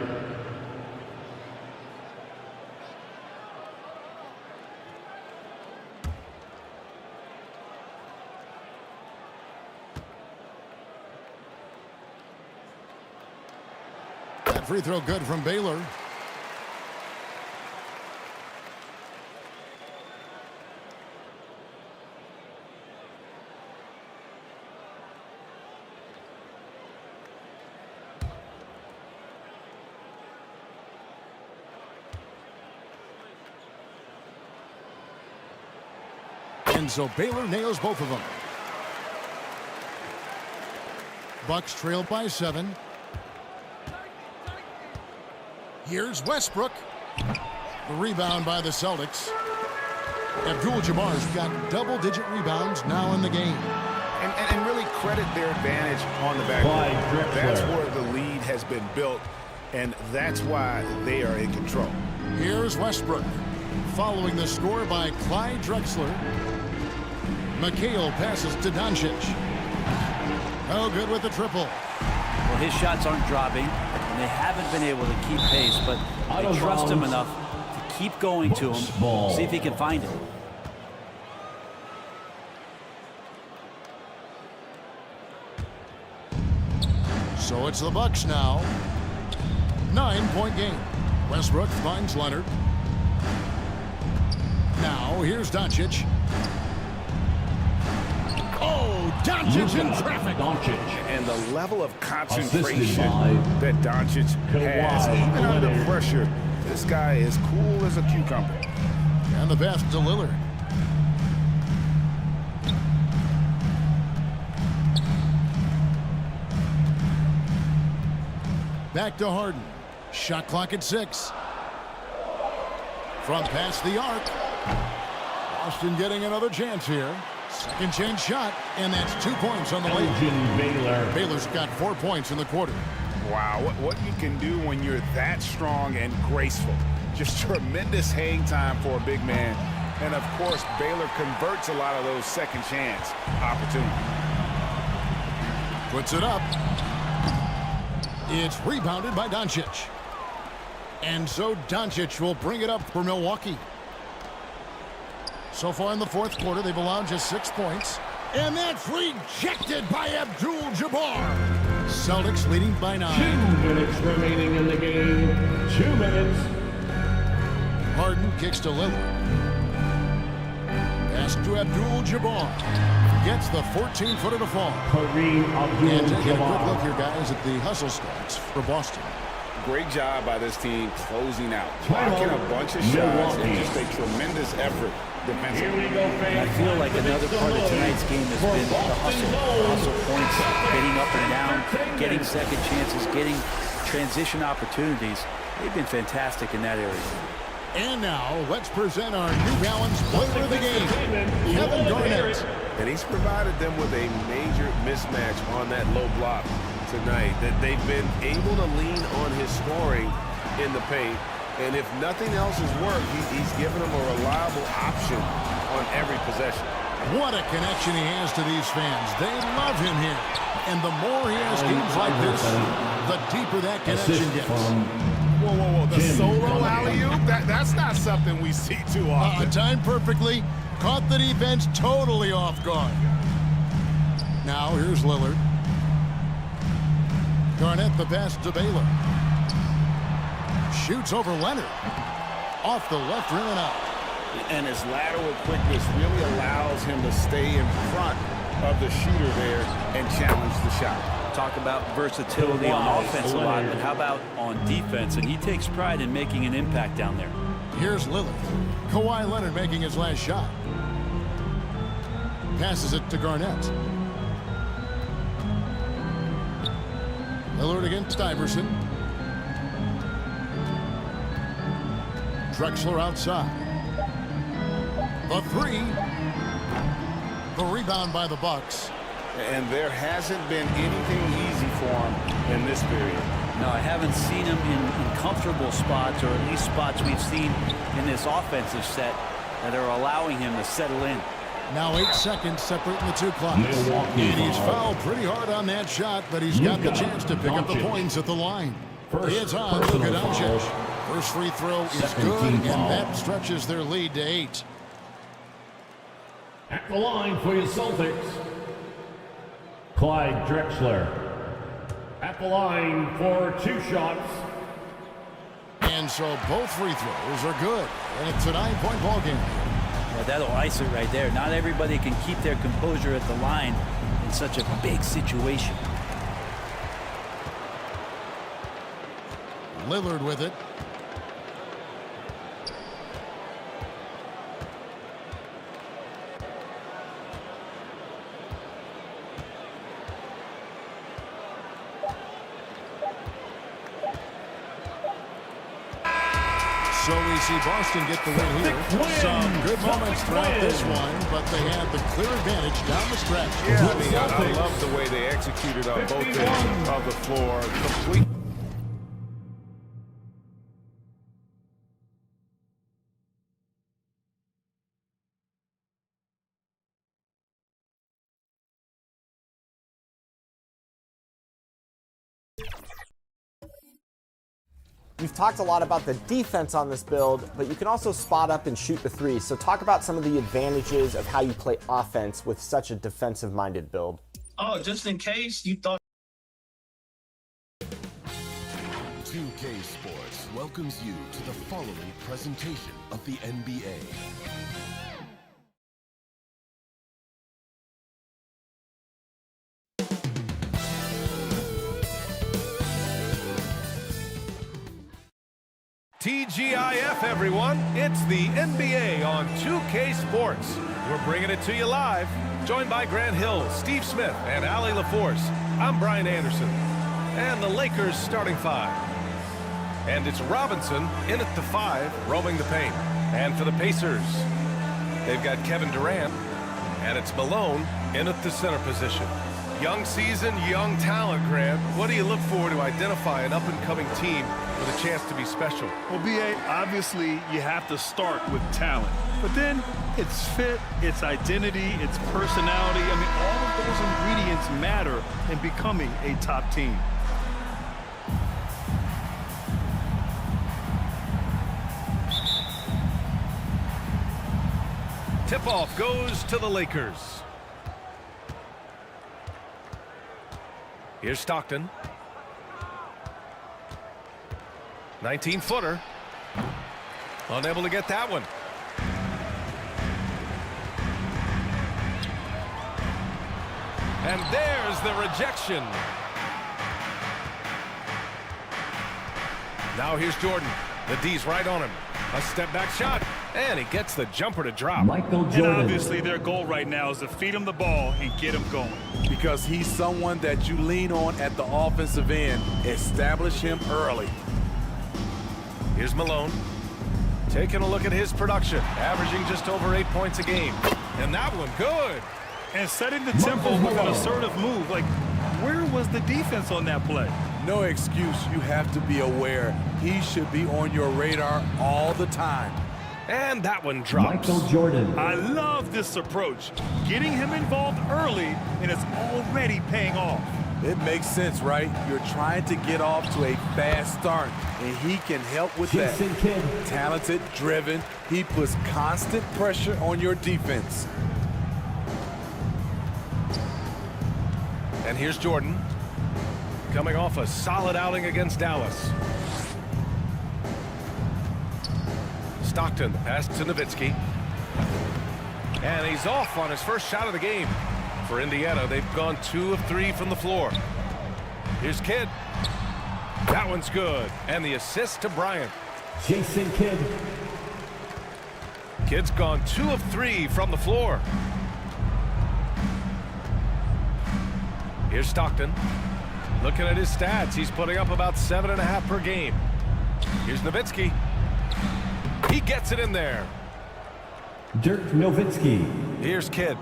That free throw good from Baylor. And so Baylor nails both of them. Bucks trail by 7. Here's Westbrook. The rebound by the Celtics. Abdul-Jabbar's got double-digit rebounds now in the game. And really credit their advantage on the backcourt. That's where the lead has been built, and that's why they are in control. Here's Westbrook. Following the score by Clyde Drexler. McHale passes to Doncic. Oh, good with the triple. Well, his shots aren't dropping, and they haven't been able to keep pace, but they trust him enough to keep going to him, see if he can find it. So it's the Bucks now. 9-point game. Westbrook finds Leonard. Now here's Doncic. Oh, Doncic in traffic. And the level of concentration that Doncic has, even under pressure, this guy is cool as a cucumber. And the pass to Lillard. Back to Harden. Shot clock at 6. From past the arc. Boston getting another chance here. Second chance shot, and that's 2 points on the layup. Baylor's got 4 points in the quarter. Wow, what you can do when you're that strong and graceful. Just tremendous hang time for a big man. And, of course, Baylor converts a lot of those second chance opportunities. Puts it up. It's rebounded by Doncic. And so Doncic will bring it up for Milwaukee. So far in the fourth quarter, they've allowed just 6 points. And that's rejected by Abdul-Jabbar. Celtics leading by 9. 2 minutes remaining in the game. 2 minutes. Harden kicks to Lillard. Pass to Abdul-Jabbar. Gets the 14-footer to fall. And taking a quick look here, guys, at the hustle stats for Boston. Great job by this team closing out, blocking a bunch of shots, and just a tremendous effort defensively. I feel like another part of tonight's game has been the hustle points, getting up and down, getting second chances, getting transition opportunities. They've been fantastic in that area. And now, let's present our New Balance player of the game, Kevin Garnett. And he's provided them with a major mismatch on that low block tonight, that they've been able to lean on his scoring in the paint. And if nothing else has worked, he's given them a reliable option on every possession. What a connection he has to these fans. They love him here. And the more he has games like this, the deeper that connection gets. Whoa. The solo alley-oop? That's not something we see too often. Timed perfectly. Caught the defense totally off guard. Now here's Lillard. Garnett the pass to Baylor. Shoots over Leonard. Off the left rim and out. And his lateral quickness really allows him to stay in front of the shooter there and challenge the shot. Talk about versatility on offense a lot, but how about on defense? And he takes pride in making an impact down there. Here's Lillard. Kawhi Leonard making his last shot. Passes it to Garnett. Lillard against Iverson. Drexler outside. The three. The rebound by the Bucks. And there hasn't been anything easy for him in this period. No, I haven't seen him in comfortable spots, or at least spots we've seen in this offensive set that are allowing him to settle in. Now 8 seconds separating the two clocks. And he's fouled pretty hard on that shot, but he's got the chance to pick up the points at the line. It's on Luka Doncic. First free throw is good, and that stretches their lead to 8. At the line for your Celtics, Clyde Drexler. At the line for 2 shots. And so both free throws are good, and it's a 9-point ball game. Well, that'll ice it right there. Not everybody can keep their composure at the line in such a big situation. Lillard with it. So we see Boston get the win here. Some good moments throughout this one, but they had the clear advantage down the stretch. Yeah, I mean, I love the way they executed on both ends of the floor. Complete. We've talked a lot about the defense on this build, but you can also spot up and shoot the three. So talk about some of the advantages of how you play offense with such a defensive-minded build. Oh, just in case you thought. 2K Sports welcomes you to the following presentation of the NBA. TGIF, everyone. It's the NBA on 2K Sports. We're bringing it to you live. Joined by Grant Hill, Steve Smith, and Allie LaForce. I'm Brian Anderson. And the Lakers starting 5. And it's Robinson in at the 5, roaming the paint. And for the Pacers, they've got Kevin Durant. And it's Malone in at the center position. Young season, young talent, Grant. What do you look for to identify an up-and-coming team with a chance to be special? Well, B.A., obviously you have to start with talent. But then it's fit, it's identity, it's personality. I mean, all of those ingredients matter in becoming a top team. Tip-off goes to the Lakers. Here's Stockton. 19-footer. Unable to get that one. And there's the rejection. Now here's Jordan. The D's right on him. A step back shot. And he gets the jumper to drop. And obviously their goal right now is to feed him the ball and get him going. Because he's someone that you lean on at the offensive end. Establish him early. Here's Malone. Taking a look at his production. Averaging just over 8 points a game. And that one good. And setting the tempo with an assertive move. Like, where was the defense on that play? No excuse. You have to be aware. He should be on your radar all the time. And that one drops. I love this approach. Getting him involved early, and it's already paying off. It makes sense, right? You're trying to get off to a fast start, and he can help with that. Talented, driven. He puts constant pressure on your defense. And here's Jordan. Coming off a solid outing against Dallas. Stockton, the pass to Nowitzki. And he's off on his first shot of the game. For Indiana, they've gone 2 of 3 from the floor. Here's Kidd. That one's good. And the assist to Bryant. Jason Kidd. Kidd's gone 2 of 3 from the floor. Here's Stockton. Looking at his stats, he's putting up about 7.5 per game. Here's Nowitzki. He gets it in there. Dirk Nowitzki. Here's Kidd.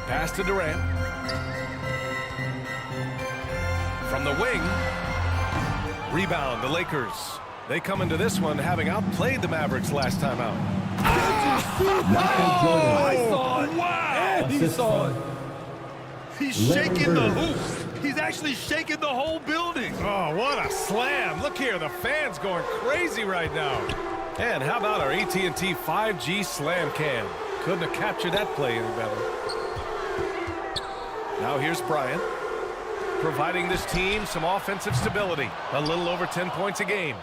Pass to Durant. From the wing. Rebound, the Lakers. They come into this one having outplayed the Mavericks last time out. I saw it. Wow. He saw it. He's shaking the hoop. He's actually shaking the whole building. Oh, what a slam. Look here, the fans going crazy right now. And how about our AT&T 5G slam cam? Couldn't have captured that play any better. Now here's Bryant, providing this team some offensive stability. A little over 10 points a game.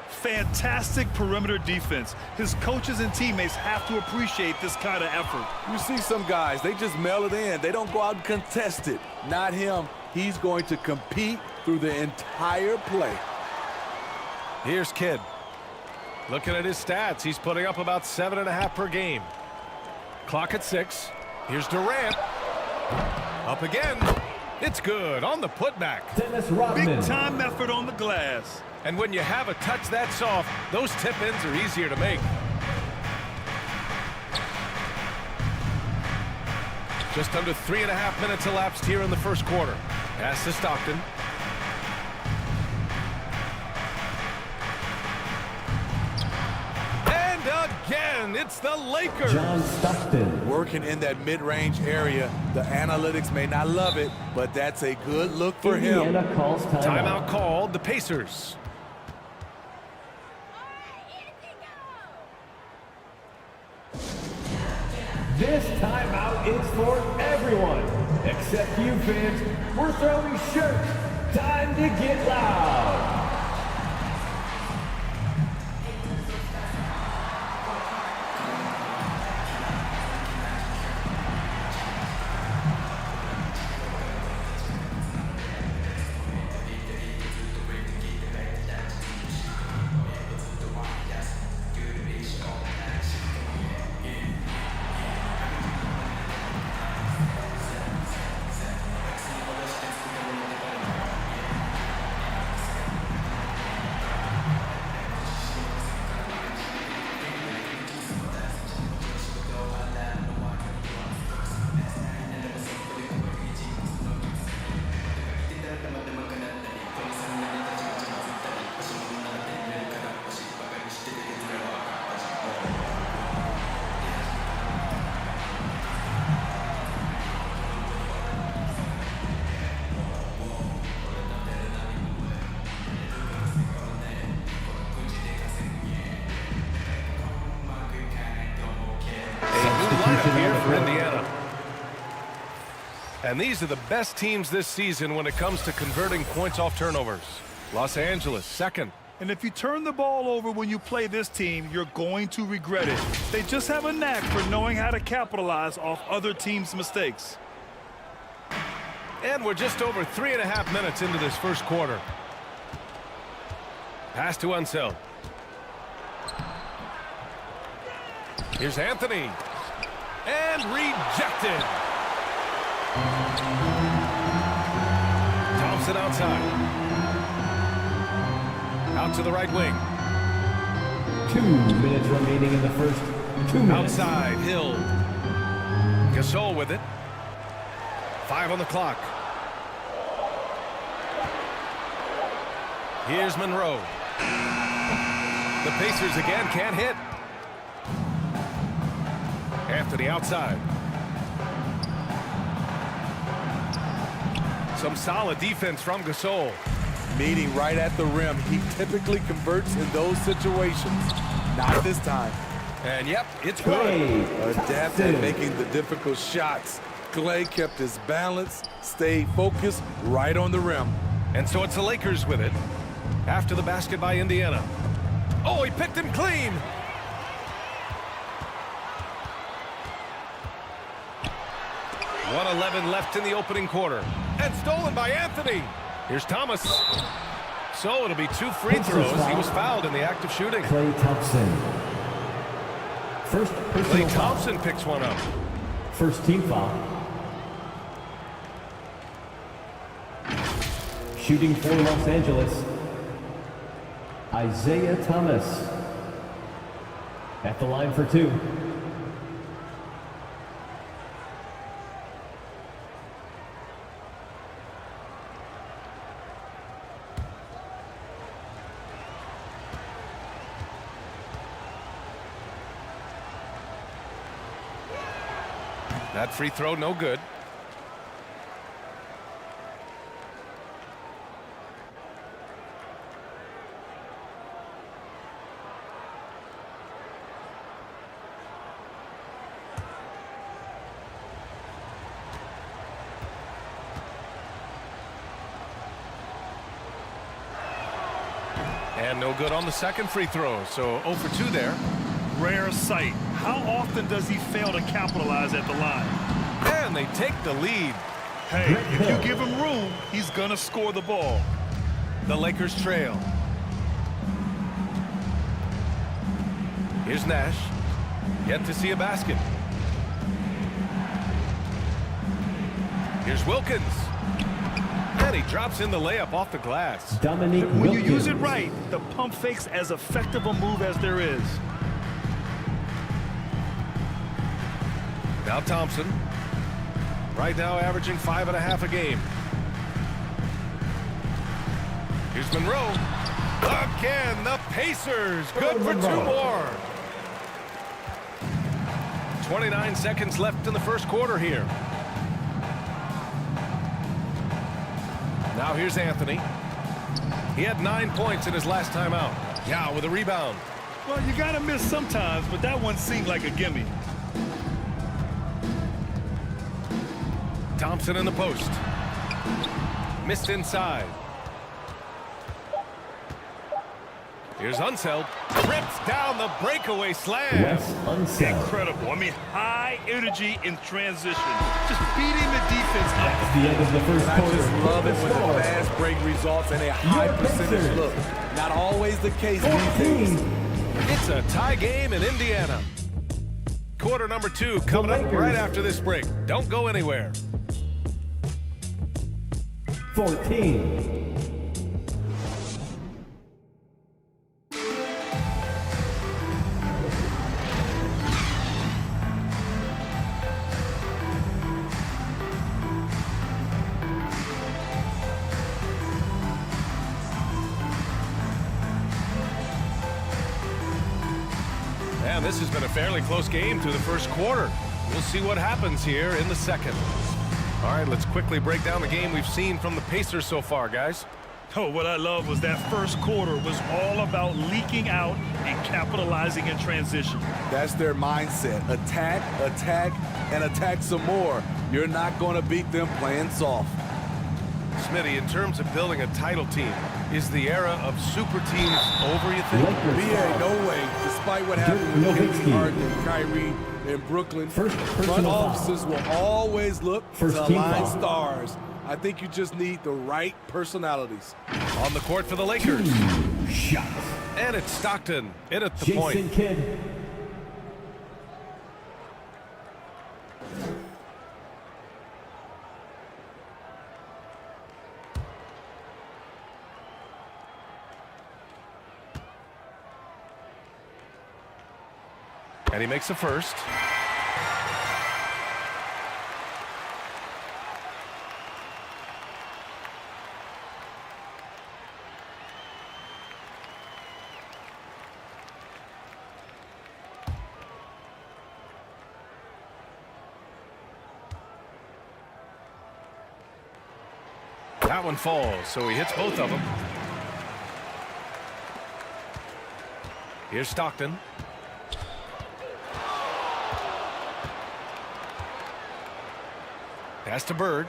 Fantastic perimeter defense. His coaches and teammates have to appreciate this kind of effort. You see some guys, they just mail it in. They don't go out and contest it. Not him. He's going to compete through the entire play. Here's Kidd. Looking at his stats, he's putting up about 7.5 per game. Clock at 6. Here's Durant. Up again. It's good on the putback. Big time effort on the glass. And when you have a touch that soft, those tip-ins are easier to make. Just under 3.5 minutes elapsed here in the first quarter. Pass to Stockton. And again, it's the Lakers. John Stockton. Working in that mid-range area. The analytics may not love it, but that's a good look for him. Indiana calls timeout. Timeout called, the Pacers. This timeout is for everyone, except you fans. We're throwing shirts. Time to get loud. Here for Indiana. And these are the best teams this season when it comes to converting points off turnovers. Los Angeles, second. And if you turn the ball over when you play this team, you're going to regret it. They just have a knack for knowing how to capitalize off other teams' mistakes. And we're just over 3.5 minutes into this first quarter. Pass to Unseld. Here's Anthony. And rejected. Thompson outside. Out to the right wing. 2 minutes remaining in the first 2 minutes. Outside, Hill. Gasol with it. 5 on the clock. Here's Monroe. The Pacers again can't hit. Anthony outside. Some solid defense from Gasol. Meeting right at the rim. He typically converts in those situations. Not this time. And yep, it's good. Adept at making the difficult shots. Clay kept his balance, stayed focused right on the rim. And so it's the Lakers with it. After the basket by Indiana. Oh, he picked him clean. .111 left in the opening quarter. And stolen by Anthony. Here's Thomas. So it'll be 2 free throws. He was fouled in the act of shooting. Klay Thompson. First Klay Thompson picks one up. First team foul. Shooting for Los Angeles, Isaiah Thomas. At the line for 2. That free throw, no good. And no good on the second free throw, so 0 for 2 there. Rare sight. How often does he fail to capitalize at the line? And they take the lead. Hey, if you give him room, he's going to score the ball. The Lakers trail. Here's Nash. Yet to see a basket. Here's Wilkins. And he drops in the layup off the glass. When you use it right, the pump fake's as effective a move as there is. Now Thompson. Right now averaging 5.5 a game. Here's Monroe. Again, the Pacers. Good for 2 more. 29 seconds left in the first quarter here. Now here's Anthony. He had 9 points in his last time out. Yeah, with a rebound. Well, you got to miss sometimes, but that one seemed like a gimme. Thompson in the post. Missed inside. Here's Unseld. Rips down the breakaway slam. Incredible. I mean, high energy in transition. Just beating the defense up. That's the end of the first quarter. I just love it when the fast break results in a high percentage look. Not always the case these days. It's a tie game in Indiana. Quarter number 2 coming up right after this break. Don't go anywhere. 14. And this has been a fairly close game through the first quarter. We'll see what happens here in the second. All right, let's quickly break down the game we've seen from the Pacers so far, guys. Oh, what I love was that first quarter was all about leaking out and capitalizing in transition. That's their mindset. Attack, attack, and attack some more. You're not going to beat them playing soft. Smitty, in terms of building a title team, is the era of super teams over, you think? BA, no way. Despite what happened with James Harden and Kyrie in Brooklyn, front offices will always look to align stars. I think you just need the right personalities. On the court for the Lakers. Shots. And it's Stockton in at the Jason point. Kidd. And he makes the first. That one falls, so he hits both of them. Here's Stockton. Pass to Bird.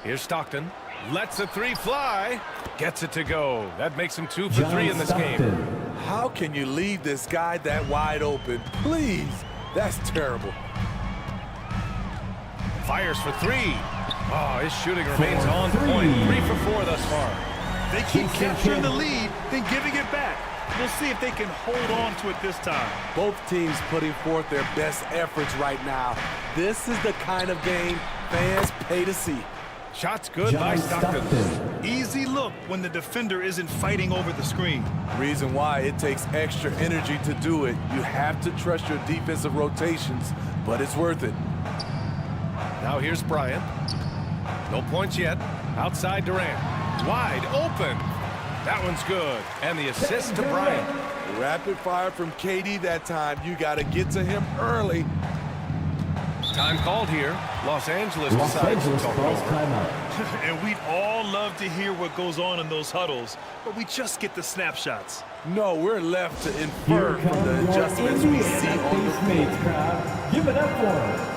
Here's Stockton. Lets a three fly. Gets it to go. That makes him 2 for 3 in this game. How can you leave this guy that wide open? Please. That's terrible. Fires for 3. Oh, his shooting remains on point. 3 for 4 thus far. They keep capturing the lead, then giving it back. We'll see if they can hold on to it this time. Both teams putting forth their best efforts right now. This is the kind of game fans pay to see. Shots good by Stockton. Easy look when the defender isn't fighting over the screen. Reason why it takes extra energy to do it. You have to trust your defensive rotations, but it's worth it. Now here's Bryant. No points yet. Outside Durant. Wide open. That one's good. And the assist to Bryant. Rapid fire from KD that time. You got to get to him early. Time called here. Los Angeles decides to talk over. And we'd all love to hear what goes on in those huddles, but we just get the snapshots. No, we're left to infer from the adjustments we see on the field. Give it up for him.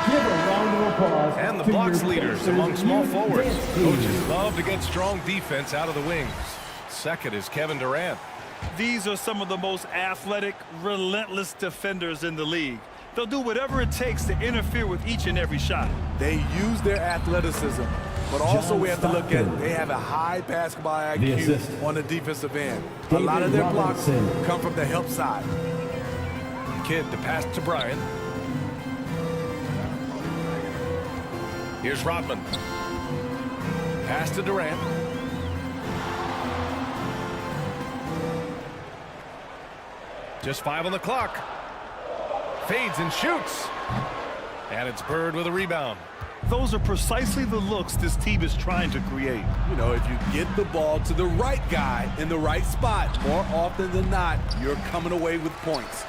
Give a round of applause. And the blocks leaders among small forwards. Coaches love to get strong defense out of the wings. Second is Kevin Durant. These are some of the most athletic, relentless defenders in the league. They'll do whatever it takes to interfere with each and every shot. They use their athleticism, but also we have to look at they have a high basketball IQ on the defensive end. A lot of their blocks come from the help side. Kidd to pass to Bryant. Here's Rodman. Pass to Durant. Just 5 on the clock. Fades and shoots. And it's Bird with a rebound. Those are precisely the looks this team is trying to create. You know, if you get the ball to the right guy in the right spot, more often than not, you're coming away with points.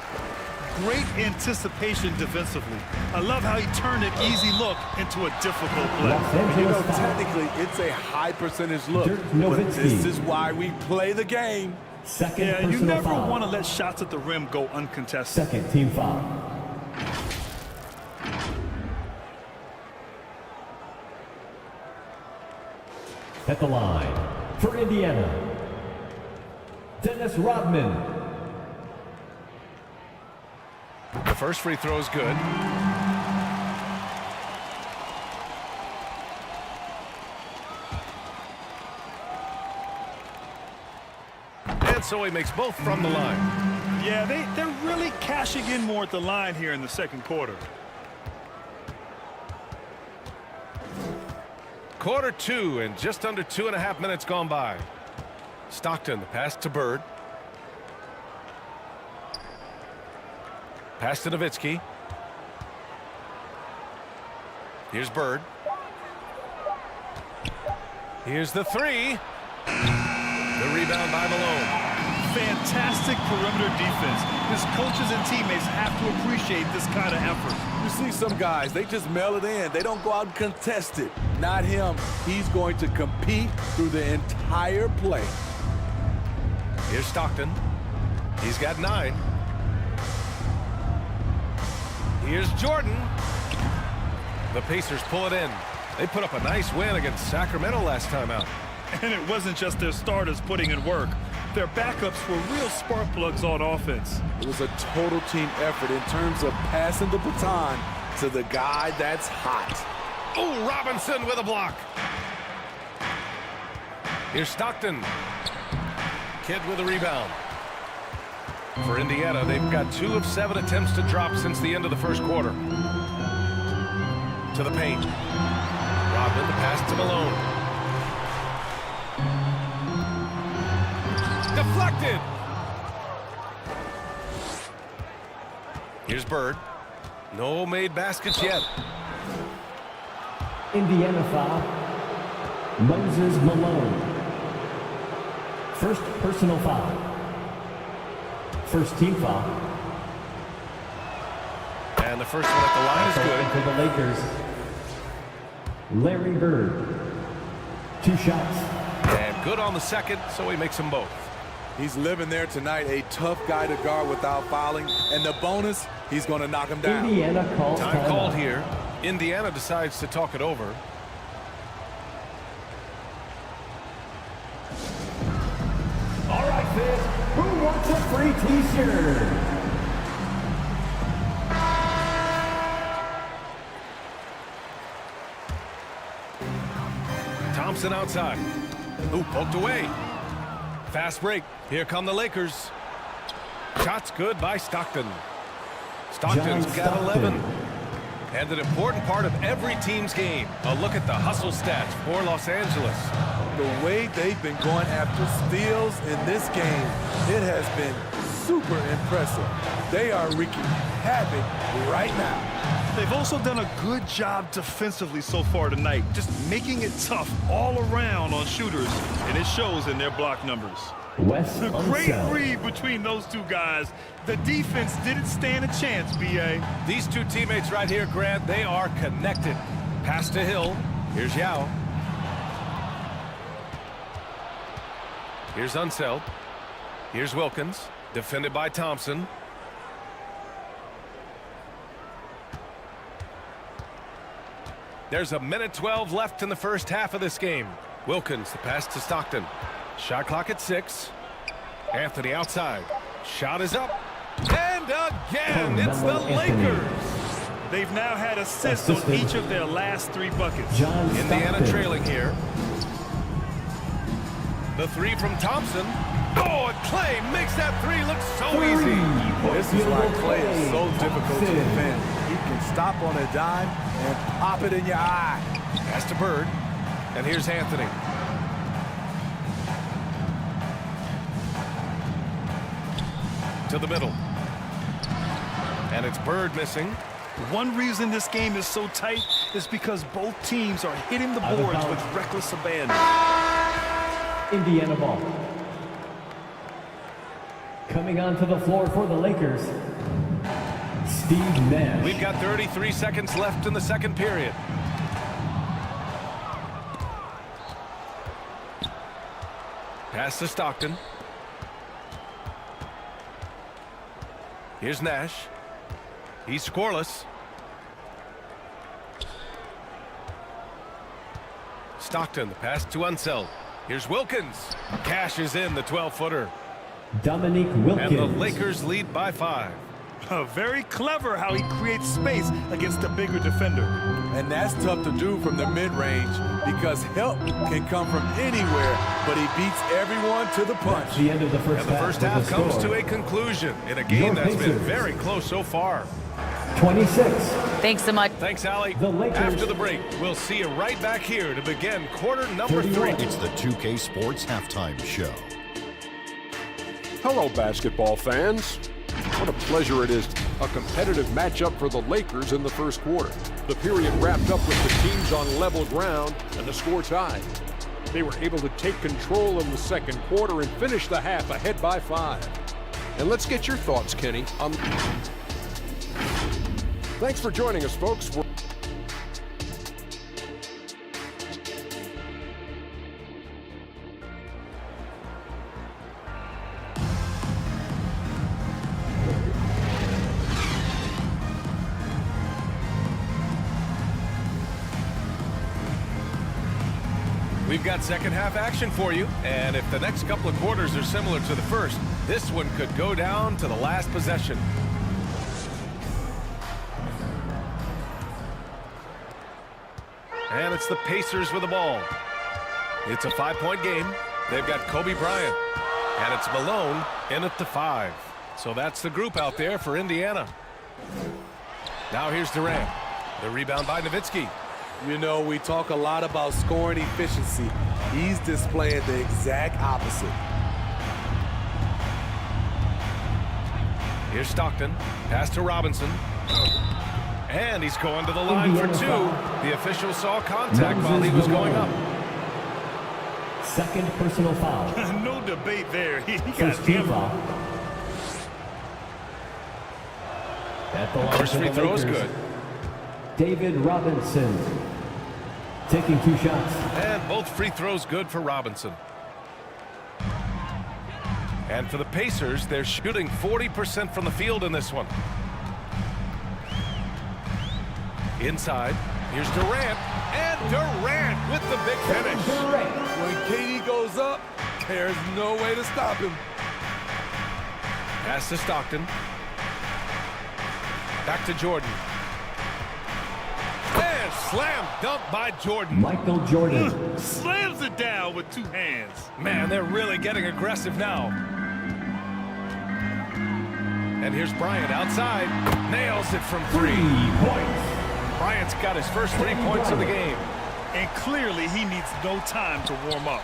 Great anticipation defensively. I love how he turned an easy look into a difficult play. You know, technically, it's a high percentage look, but this is why we play the game. Yeah, you never want to let shots at the rim go uncontested. Second team foul. At the line for Indiana, Dennis Rodman. The first free throw is good. And so he makes both from the line. Yeah, they're really cashing in more at the line here in the second quarter. Quarter 2 and just under 2.5 minutes gone by. Stockton, the pass to Bird. Pass to Nowitzki. Here's Bird. Here's the 3. The rebound by Malone. fantastic perimeter defense. His coaches and teammates have to appreciate this kind of effort. You see some guys, they just mail it in. They don't go out and contest it. Not him. He's going to compete through the entire play. Here's Stockton. He's got 9. Here's Jordan. The Pacers pull it in. They put up a nice win against Sacramento last time out. And it wasn't just their starters putting in work. Their backups were real spark plugs on offense. It was a total team effort in terms of passing the baton to the guy that's hot. Oh, Robinson with a block. Here's Stockton. Kidd with a rebound. For Indiana, they've got 2 of 7 attempts to drop since the end of the first quarter. To the paint. Rodman, the pass to Malone. Deflected. Here's Bird. No made baskets yet. Indiana foul. Moses Malone. First personal foul. First team foul. And the first one at the line is good. For the Lakers, Larry Bird. 2 shots. And good on the second, so he makes them both. He's living there tonight, a tough guy to guard without fouling. And the bonus, he's going to knock him down. Indiana calls time called here. Indiana decides to talk it over. All right, fans, who wants a free t-shirt? Thompson outside. Ooh, poked away. Fast break. Here come the Lakers. Shots good by Stockton. Stockton's got 11. And an important part of every team's game. A look at the hustle stats for Los Angeles. The way they've been going after steals in this game, it has been super impressive. They are wreaking havoc right now. They've also done a good job defensively so far tonight, just making it tough all around on shooters, and it shows in their block numbers. A great read between those two guys. The defense didn't stand a chance, B.A. These two teammates right here, Grant, they are connected. Pass to Hill. Here's Yao. Here's Unseld. Here's Wilkins, defended by Thompson. There's a minute 12 left in the first half of this game. Wilkins, the pass to Stockton. Shot clock at 6. Anthony outside. Shot is up. And again, it's the Lakers. They've now had assists on each of their last 3 buckets. Indiana trailing here. The 3 from Thompson. Oh, and Clay makes that 3 look so easy. This is why Clay is so difficult to defend. He can stop on a dime and pop it in your eye. Pass to Bird. And here's Anthony. To the middle. And it's Bird missing. One reason this game is so tight is because both teams are hitting the boards with reckless abandon. Indiana ball. Coming onto the floor for the Lakers, Steve Nash. We've got 33 seconds left in the second period. Pass to Stockton. Here's Nash. He's scoreless. Stockton, the pass to Unseld. Here's Wilkins. Cashes in the 12-footer. Dominique Wilkins. And the Lakers lead by 5. Very clever how he creates space against a bigger defender. And that's tough to do from the mid-range because help can come from anywhere, but he beats everyone to the punch. The end of the first half. And the first half comes to a conclusion in a game that's been very close so far. 26. Thanks so much. Thanks, Allie. Lakers. After the break, we'll see you right back here to begin quarter number 3. It's the 2K Sports Halftime Show. Hello, basketball fans. What a pleasure it is. A competitive matchup for the Lakers in the first quarter. The period wrapped up with the teams on level ground and the score tied. They were able to take control in the second quarter and finish the half ahead by 5. And let's get your thoughts, Kenny, on... Thanks for joining us, folks. We've got second half action for you, and if the next couple of quarters are similar to the first, this one could go down to the last possession. And it's the Pacers with the ball. It's a 5-point game. They've got Kobe Bryant, and it's Malone in at the 5. So that's the group out there for Indiana. Now here's Durant. The rebound by Nowitzki. You know, we talk a lot about scoring efficiency. He's displaying the exact opposite. Here's Stockton. Pass to Robinson. And he's going to the line for 2. The official saw contact while he was going up. Second personal foul. No debate there. He got First team foul. At the line First free throw is good. David Robinson taking 2 shots. And both free throws good for Robinson. And for the Pacers, they're shooting 40% from the field in this one. Inside, here's Durant. And Durant with the big finish. When KD goes up, there's no way to stop him. Pass to Stockton. Back to Jordan. And slam dunk by Jordan. Michael Jordan slams it down with 2 hands. Man, they're really getting aggressive now. And here's Bryant outside. Nails it from 3 points. Bryant's got his first 3 points of the game. And clearly he needs no time to warm up.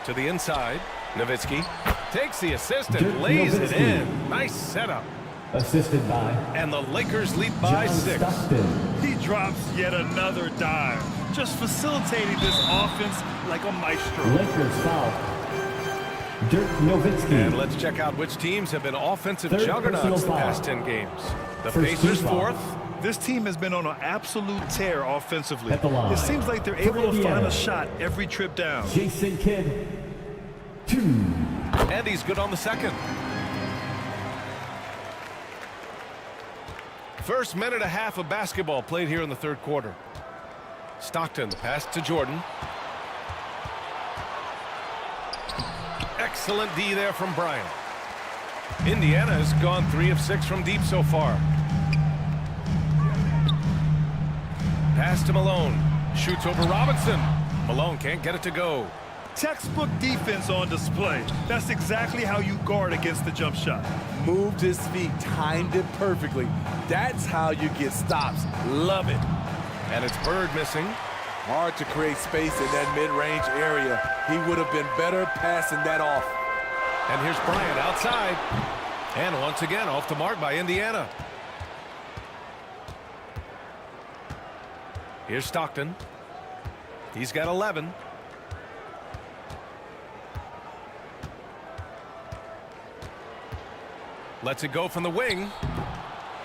To the inside, Nowitzki takes the assist and lays it in. Nice setup. Assisted by. And the Lakers lead by 6. Stockton. He drops yet another dime. Just facilitating this offense like a maestro. Lakers foul. Dirk Nowitzki. And let's check out which teams have been offensive juggernauts the past 10 games. The Pacers 4th. This team has been on an absolute tear offensively. At the line. It seems like they're able to find a shot every trip down. Jason Kidd, 2. And he's good on the second. First minute and a half of basketball played here in the third quarter. Stockton, the pass to Jordan. Excellent D there from Bryant. Indiana has gone 3 of 6 from deep so far. Pass to Malone. Shoots over Robinson. Malone can't get it to go. Textbook defense on display. That's exactly how you guard against the jump shot. Moved his feet, timed it perfectly. That's how you get stops. Love it. And it's Bird missing. Hard to create space in that mid-range area. He would have been better passing that off. And here's Bryant outside. And once again off the mark by Indiana. Here's Stockton. He's got 11. Lets it go from the wing.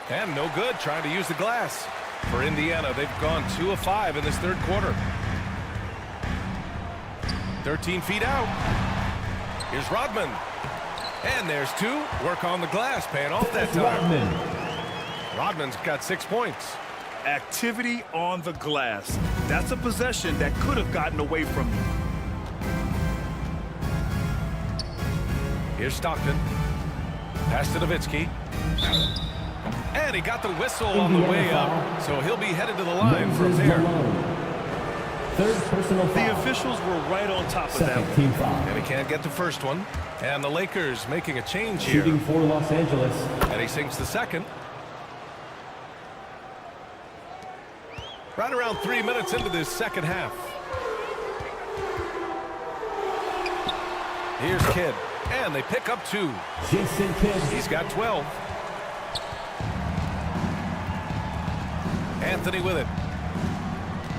And no good trying to use the glass. For Indiana, they've gone 2 of 5 in this third quarter. 13 feet out. Here's Rodman. And there's 2. Work on the glass, paying off that time. Rodman's got 6 points. Activity on the glass. That's a possession that could have gotten away from you. Here's Stockton. Pass to Nowitzki. And he got the whistle on the way up, so he'll be headed to the line from there. Third personal foul. The officials were right on top of that one. Team foul. And he can't get the first one. And the Lakers making a change here. Shooting for Los Angeles. And he sinks the second. Right around 3 minutes into this second half. Here's Kidd. And they pick up 2. Jason Kidd. He's got 12. Anthony with it.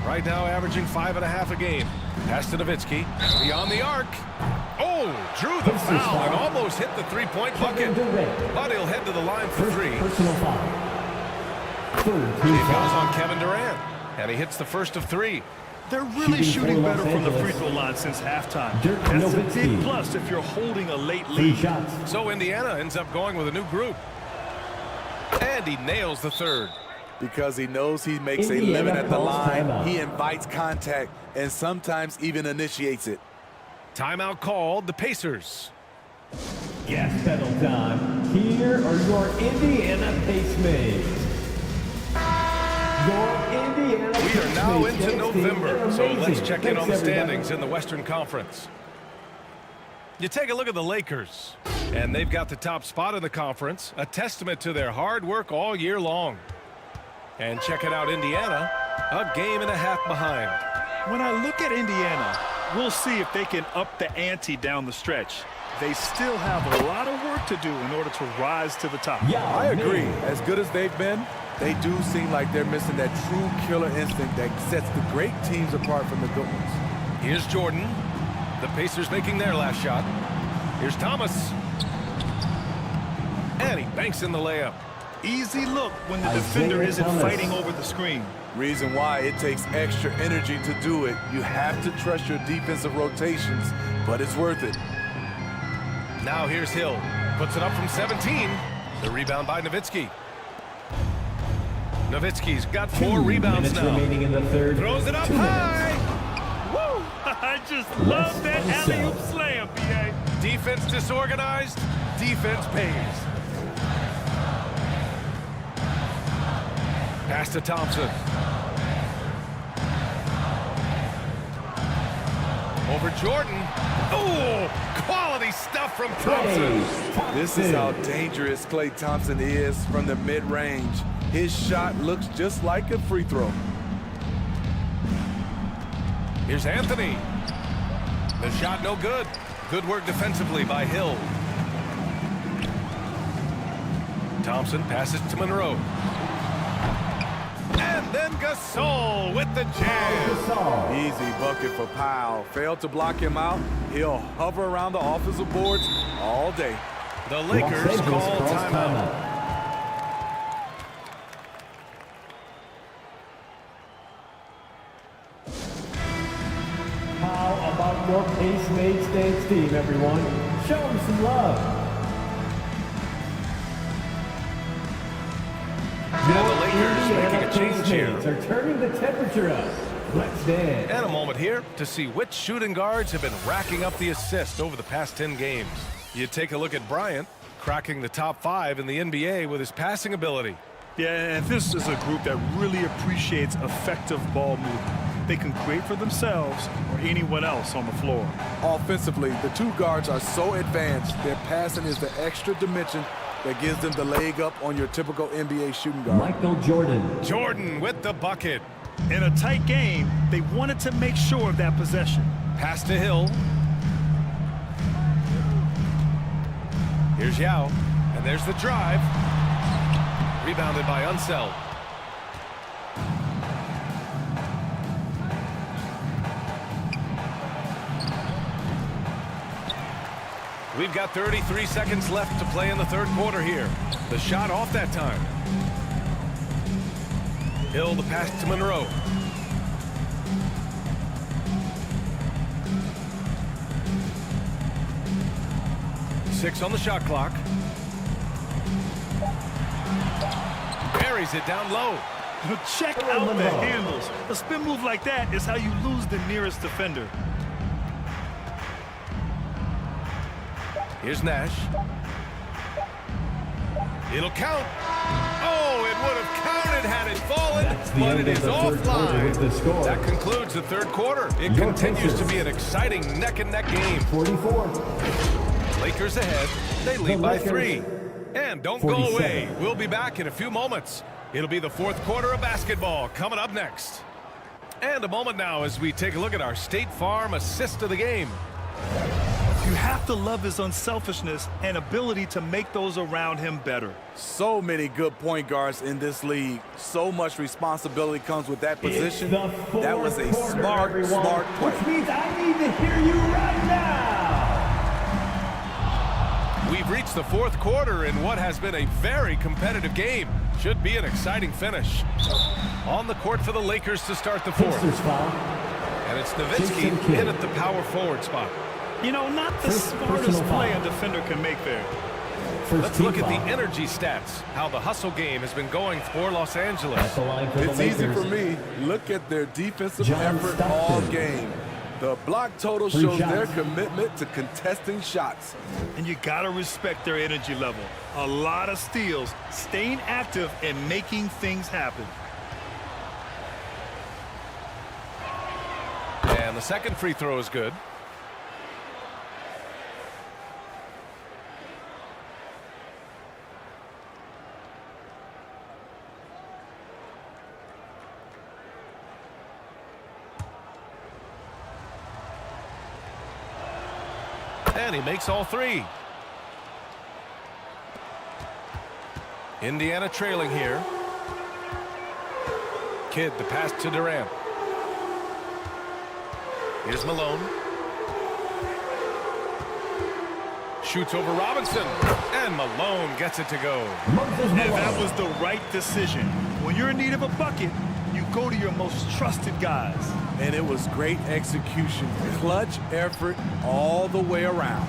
Right now averaging 5.5 a game. Pass to Nowitzki. Beyond the arc. Oh, drew the foul and almost hit the three-point bucket. But he'll head to the line for three. Personal foul. He goes on Kevin Durant. And he hits the first of three. They're really shooting better from the free throw line since halftime. That's a big plus if you're holding a late lead. So Indiana ends up going with a new group. And he nails the third. Because he knows he makes a living at the line. He invites contact and sometimes even initiates it. Timeout called, the Pacers. Gas pedal time. Here are your Indiana Pacemates. We are now into November, so let's check in on the standings in the Western Conference. You take a look at the Lakers, and they've got the top spot in the conference, a testament to their hard work all year long. And checking out Indiana, a game and a half behind. When I look at Indiana, we'll see if they can up the ante down the stretch. They still have a lot of work to do in order to rise to the top. Yeah, I agree. As good as they've been, they do seem like they're missing that true killer instinct that sets the great teams apart from the good ones. Here's Jordan. The Pacers making their last shot. Here's Thomas. And he banks in the layup. Easy look when the defender isn't fighting over the screen. Reason why it takes extra energy to do it. You have to trust your defensive rotations, but it's worth it. Now here's Hill. Puts it up from 17. The rebound by Nowitzki. Nowitzki's got 4 rebounds now. Remaining in the third. Throws it up high. Woo! I just love that alley-oop slam, B.A. Defense disorganized. Defense pays. Pass to Thompson. Over Jordan. Oh, quality stuff from Thompson. This is how dangerous Klay Thompson is from the mid-range. His shot looks just like a free throw. Here's Anthony. The shot no good. Good work defensively by Hill. Thompson passes to Monroe. And then Gasol with the jam. Easy bucket for Powell. Failed to block him out. He'll hover around the offensive boards all day. The Lakers call timeout. How about your Pacemates dance team, everyone? Show them some love. And the Lakers making a change here. Are turning the temperature up. Let's dance. And a moment here to see which shooting guards have been racking up the assists over the past 10 games. You take a look at Bryant, cracking the top 5 in the NBA with his passing ability. Yeah, and this is a group that really appreciates effective ball movement. They can create for themselves or anyone else on the floor. Offensively, the two guards are so advanced, their passing is the extra dimension that gives them the leg up on your typical NBA shooting guard. Michael Jordan. Jordan with the bucket. In a tight game, they wanted to make sure of that possession. Pass to Hill. Here's Yao. And there's the drive. Rebounded by Unseld. We've got 33 seconds left to play in the third quarter here. The shot off that time. Hill the pass to Monroe. Six on the shot clock. Buries it down low. Check out the handles. A spin move like that is how you lose the nearest defender. Here's Nash. It'll count. Oh, it would have counted had it fallen, but it is offline. That concludes the third quarter. It continues to be an exciting neck-and-neck game. 44. Lakers ahead. They lead by 3. And don't go away. We'll be back in a few moments. It'll be the fourth quarter of basketball coming up next. And a moment now as we take a look at our State Farm assist of the game. You have to love his unselfishness and ability to make those around him better. So many good point guards in this league. So much responsibility comes with that position. That was a smart play. Which means I need to hear you right now. We've reached the fourth quarter in what has been a very competitive game. Should be an exciting finish. On the court for the Lakers to start the fourth. And it's Nowitzki in at the power forward spot. You know, not the smartest play a defender can make there. Let's look at the energy stats, how the hustle game has been going for Los Angeles. It's easy for me. Look at their defensive effort all game. The block total shows their commitment to contesting shots. And you got to respect their energy level. A lot of steals, staying active, and making things happen. And the second free throw is good. And he makes all three. Indiana trailing here. Kidd, the pass to Durant. Here's Malone. Shoots over Robinson. And Malone gets it to go. And that was the right decision. When you're in need of a bucket, you go to your most trusted guys. And it was great execution. Clutch effort all the way around.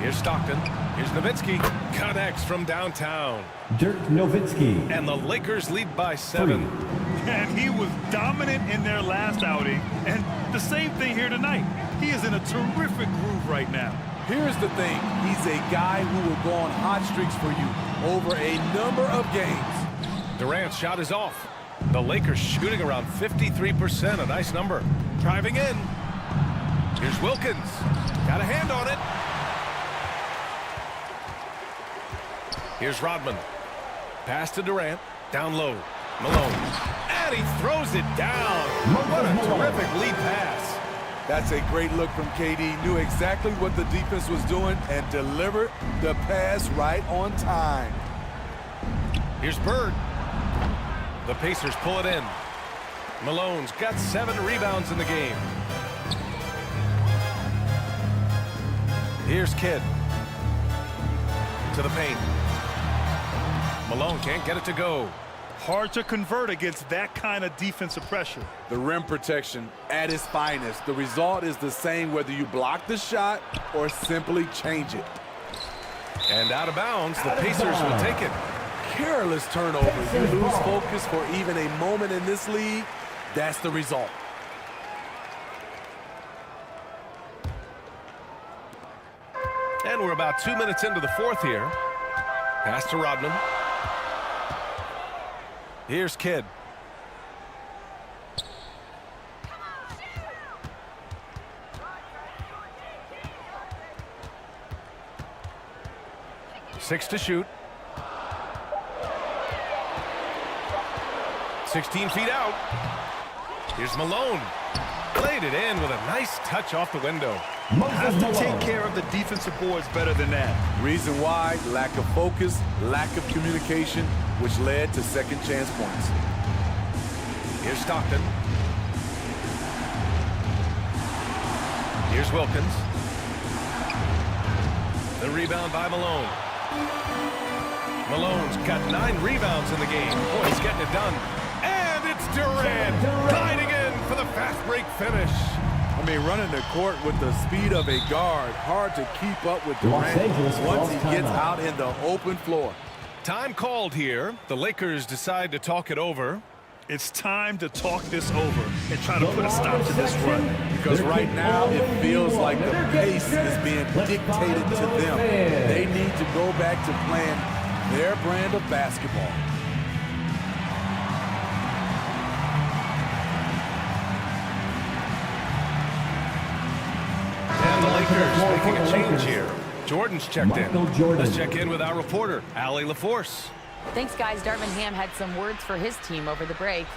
Here's Stockton. Here's Nowitzki. Connects from downtown. Dirk Nowitzki. And the Lakers lead by 7. And he was dominant in their last outing. And the same thing here tonight. He is in a terrific groove right now. Here's the thing. He's a guy who will go on hot streaks for you over a number of games. Durant's shot is off. The Lakers shooting around 53%, a nice number. Driving in. Here's Wilkins. Got a hand on it. Here's Rodman. Pass to Durant. Down low. Malone. And he throws it down. What a terrific lead pass. That's a great look from KD. Knew exactly what the defense was doing and delivered the pass right on time. Here's Bird. The Pacers pull it in. Malone's got 7 rebounds in the game. Here's Kidd. To the paint. Malone can't get it to go. Hard to convert against that kind of defensive pressure. The rim protection at its finest. The result is the same whether you block the shot or simply change it. And out of bounds, the Pacers will take it. Careless turnover. You lose focus for even a moment in this league. That's the result. And we're about 2 minutes into the fourth here. Pass to Rodman. Here's Kidd. Six to shoot. 16 feet out. Here's Malone. Played it in with a nice touch off the window. Has to take care of the defensive boards better than that. Reason why, lack of focus, lack of communication, which led to second chance points. Here's Stockton. Here's Wilkins. The rebound by Malone. Malone's got 9 rebounds in the game. Boy, he's getting it done. And it's Durant gliding in for the fast break finish. I mean, running the court with the speed of a guard. Hard to keep up with Durant once he gets out in the open floor. Time called here. The Lakers decide to talk it over. It's time to talk this over and try to put a stop to this run. Because right now it feels like the pace is being dictated to them. They need to go back to playing their brand of basketball. And the Lakers making a change here. Jordan's checked in. Let's check in with our reporter, Allie LaForce. Thanks, guys. Darvin Ham had some words for his team over the break.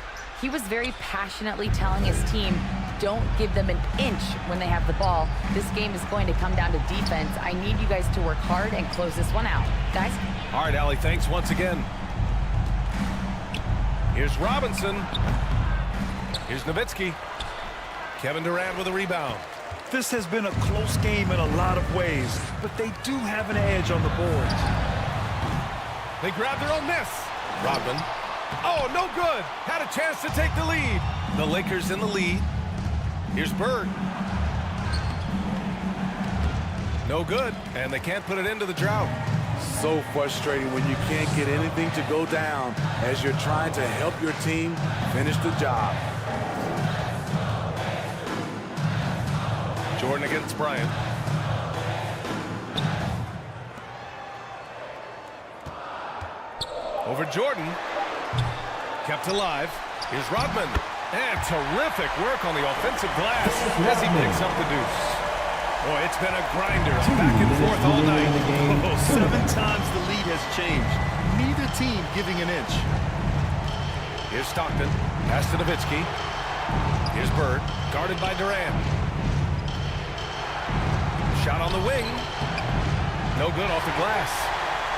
He was very passionately telling his team don't give them an inch when they have the ball. This game is going to come down to defense. I need you guys to work hard and close this one out. Guys? All right, Allie, thanks once again. Here's Robinson. Here's Nowitzki. Kevin Durant with a rebound. This has been a close game in a lot of ways, but they do have an edge on the boards. They grab their own miss. Rodman. Oh, no good. Had a chance to take the lead. The Lakers in the lead. Here's Bird. No good, and they can't put it into the drought. So frustrating when you can't get anything to go down as you're trying to help your team finish the job. Jordan against Bryant. Over Jordan. Kept alive. Here's Rodman. And terrific work on the offensive glass as he picks up the deuce. Boy, it's been a grinder, back and forth all night. Oh, 7 times the lead has changed. Neither team giving an inch. Here's Stockton. Pass to Nowitzki. Here's Bird. Guarded by Durant. Shot on the wing. No good off the glass.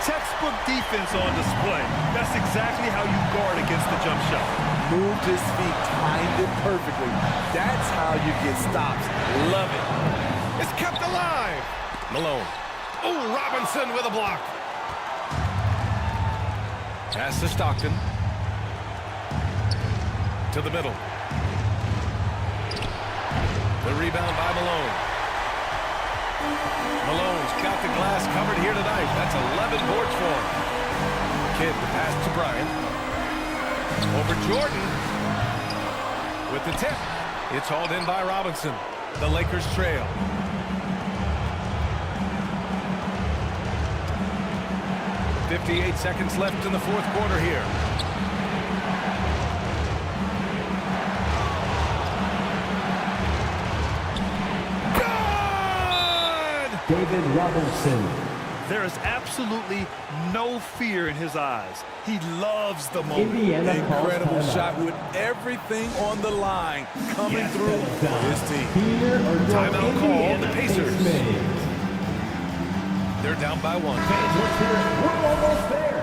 Textbook defense on display. That's exactly how you guard against the jump shot. Moved his feet, timed it perfectly. That's how you get stops. Love it. It's kept alive. Malone. Oh, Robinson with a block. Pass to Stockton. To the middle. The rebound by Malone. Malone's got the glass covered here tonight. That's 11 boards for him. Kidd the pass to Bryant. Over Jordan. With the tip. It's hauled in by Robinson. The Lakers trail. .58 seconds left in the fourth quarter here. David Robinson. There is absolutely no fear in his eyes. He loves the moment. Indiana Incredible shot with everything on the line coming through for his team. Timeout call, the Pacers. They're down by 1. We're almost there.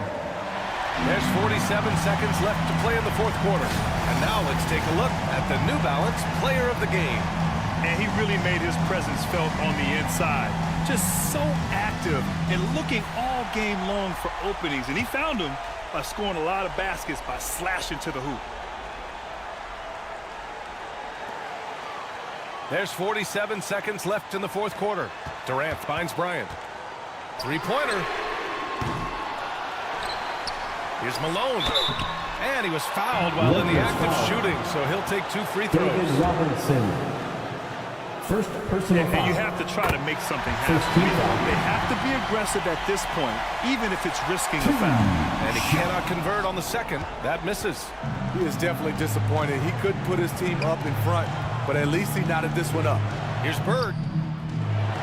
There's 47 seconds left to play in the fourth quarter. And now let's take a look at the New Balance player of the game. And he really made his presence felt on the inside. Just so active and looking all game long for openings. And he found them by scoring a lot of baskets by slashing to the hoop. There's 47 seconds left in the fourth quarter. Durant finds Bryant. Three-pointer. Here's Malone. And he was fouled while in the act of shooting, so he'll take 2 free throws. David Robinson. First personal foul. And you have to try to make something happen. They have to be aggressive at this point, even if it's risking a foul. And he cannot convert on the second. That misses. He is definitely disappointed. He couldn't put his team up in front, but at least he knotted this one up. Here's Bird.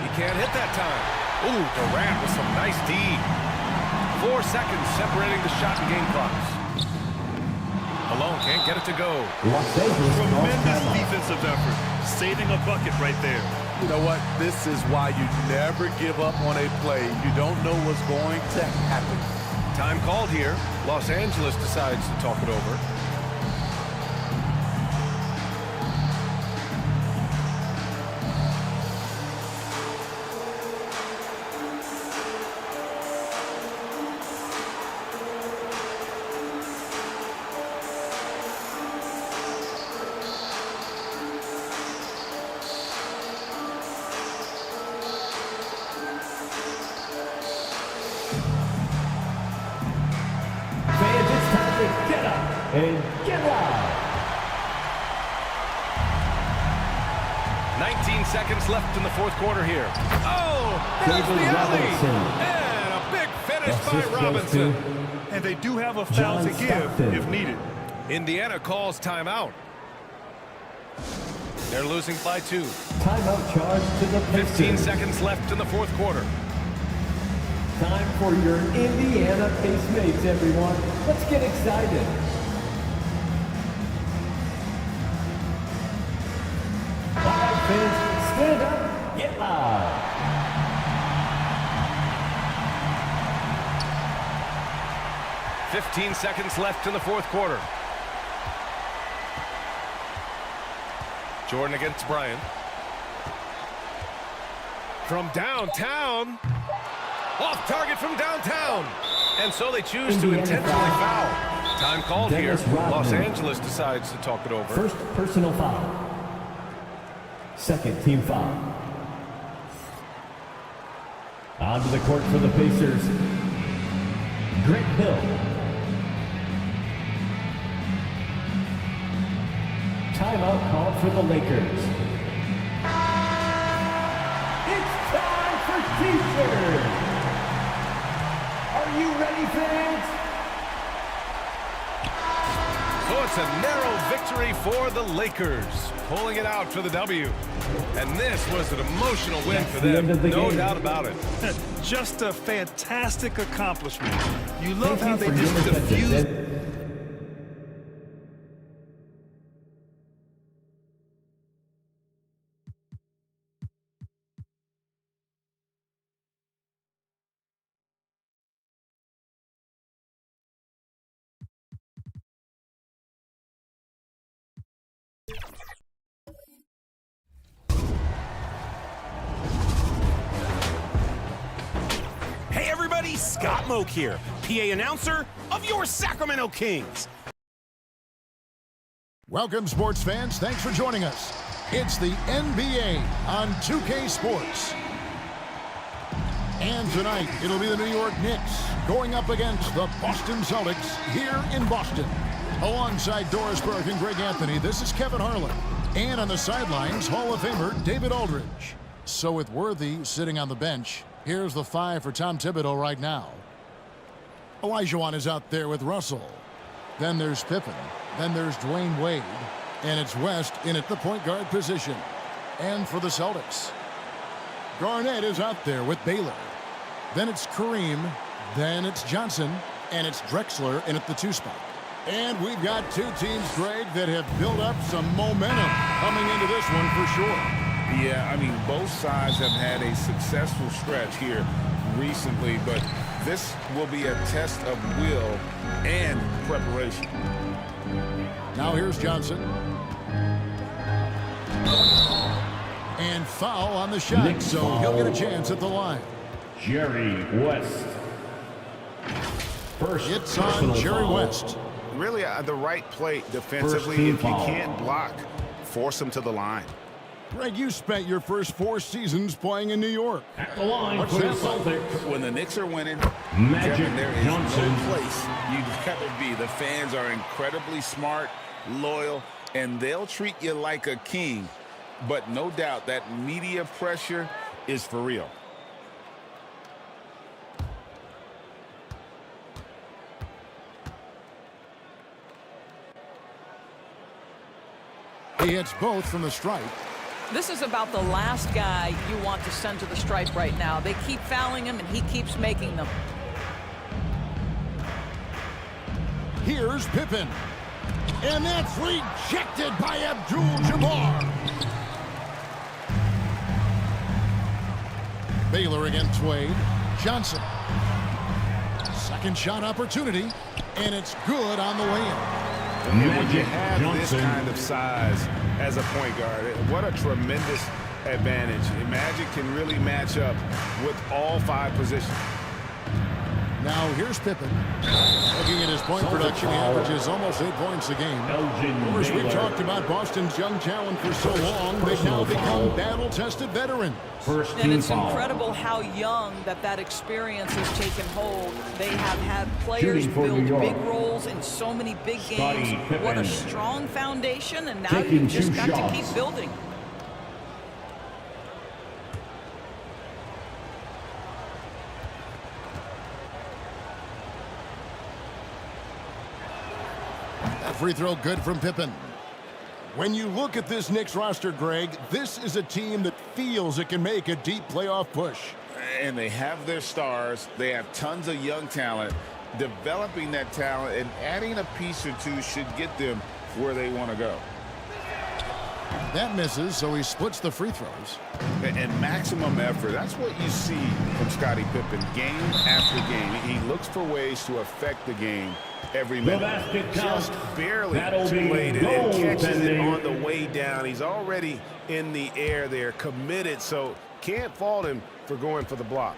He can't hit that time. Ooh, Durant with some nice D. 4 seconds separating the shot and game clocks. Malone can't get it to go. Tremendous defensive effort. Saving a bucket right there. You know what? This is why you never give up on a play. You don't know what's going to happen. Time called here. Los Angeles decides to talk it over. And get loud. 19 seconds left in the fourth quarter here. Oh, there's the alley. And a big finish by Robinson. And they do have a foul to give if needed. Indiana calls timeout. They're losing by 2. Timeout charge to the Pacers. 15 seconds left in the fourth quarter. Time for your Indiana Pace mates, everyone. Let's get excited. fans, stand up, get loud. "15 seconds left in the fourth quarter. Jordan against Bryant. From downtown. Off target from downtown. And so they choose to intentionally foul. Time called here. Los Angeles decides to talk it over. First personal foul. Second team foul. Onto the court for the Pacers, Grant Hill. Timeout called for the Lakers. It's time for T-shirts. Are you ready, fans? So it's a narrow victory for the Lakers, pulling it out for the W. And this was an emotional win for them, no doubt about it. Just a fantastic accomplishment. You love how they just diffused. Hey everybody, Scott Moak here, PA announcer of your Sacramento Kings. Welcome, sports fans. Thanks for joining us. It's the NBA on 2K Sports. And tonight, it'll be the New York Knicks going up against the Boston Celtics here in Boston. Alongside Doris Burke and Greg Anthony, this is Kevin Harlan. And on the sidelines, Hall of Famer David Aldridge. So with Worthy sitting on the bench, here's the five for Tom Thibodeau right now. Olajuwon is out there with Russell. Then there's Pippen. Then there's Dwayne Wade. And it's West in at the point guard position. And for the Celtics, Garnett is out there with Baylor. Then it's Kareem. Then it's Johnson. And it's Drexler in at the 2 spot. And we've got two teams, Greg, that have built up some momentum coming into this one for sure. Yeah, I mean, both sides have had a successful stretch here recently, but this will be a test of will and preparation. Now here's Johnson. And foul on the shot, Knicks so foul. he'll get a chance at the line. Jerry West. First It's on personal Jerry foul. West. Really, the right play defensively. team If you foul. can't block, force him to the line. Greg, you spent your first 4 seasons playing in New York. At the line What's for the that like? Celtics, When the Knicks are winning, Magic Kevin, there is Johnson. no place you'd rather be. The fans are incredibly smart, loyal, and they'll treat you like a king. But no doubt that media pressure is for real. He hits both from the stripe. This is about the last guy you want to send to the stripe right now. They keep fouling him, and he keeps making them. Here's Pippen. And that's rejected by Abdul-Jabbar. Baylor against Wade. Johnson. Second shot opportunity. And it's good on the way-in. And when you have this kind of size as a point guard, what a tremendous advantage. Magic can really match up with all 5 positions. Now here's Pippen. Looking at his point production, he averages almost 8 points a game. Of course, we've talked about Boston's young talent for so long. They've now become battle-tested veterans. And it's incredible how young that experience has taken hold. They have had players build big roles in so many big games. What a strong foundation, and now you've just got to keep building. That free throw good from Pippen. When you look at this Knicks roster, Greg, this is a team that feels it can make a deep playoff push. And they have their stars. They have tons of young talent. Developing that talent and adding a piece or two should get them where they want to go. That misses, so he splits the free throws. And maximum effort. That's what you see from Scottie Pippen game after game. He looks for ways to affect the game every minute. Just barely too late and catches it on the way down. He's already in the air there, committed, so can't fault him for going for the block.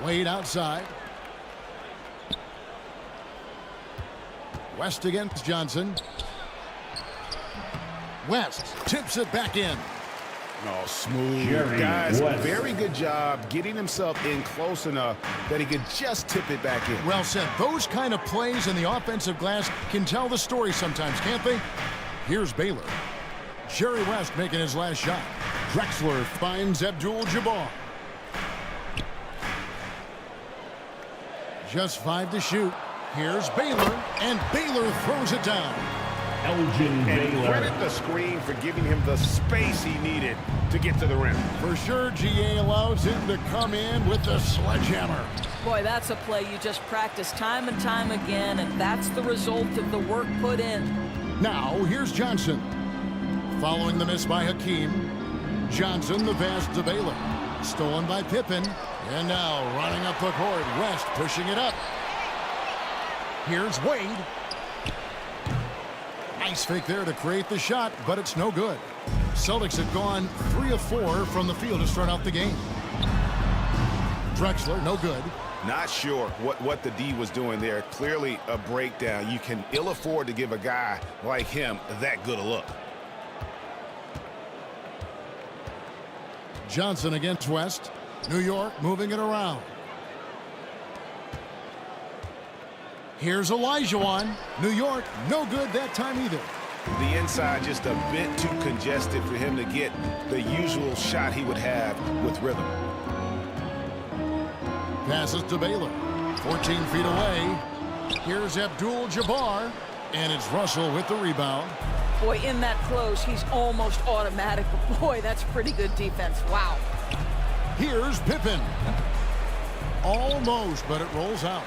Wade outside. West against Johnson. West tips it back in. Oh, smooth. Guys, very good job getting himself in close enough that he could just tip it back in. Well said. Those kind of plays in the offensive glass can tell the story sometimes, can't they? Here's Baylor. Jerry West making his last shot. Drexler finds Abdul-Jabbar. Just 5 to shoot. Here's Baylor, and Baylor throws it down. And credit the screen for giving him the space he needed to get to the rim. For sure, GA allows him to come in with the sledgehammer. Boy, that's a play you just practice time and time again, and that's the result of the work put in. Now, here's Johnson. Following the miss by Hakeem. Johnson, the pass to Baylor. Stolen by Pippen. And now, running up the court, West pushing it up. Here's Wade. Nice fake there to create the shot, but it's no good. Celtics have gone 3 of 4 from the field to start out the game. Drexler, no good. Not sure what the D was doing there. Clearly a breakdown. You can ill afford to give a guy like him that good a look. Johnson against West. New York moving it around. Here's Olajuwon. New York, no good that time either. The inside just a bit too congested for him to get the usual shot he would have with rhythm. Passes to Baylor. 14 feet away. Here's Abdul-Jabbar. And it's Russell with the rebound. Boy, in that close, he's almost automatic. But boy, that's pretty good defense. Wow. Here's Pippen. Almost, but it rolls out.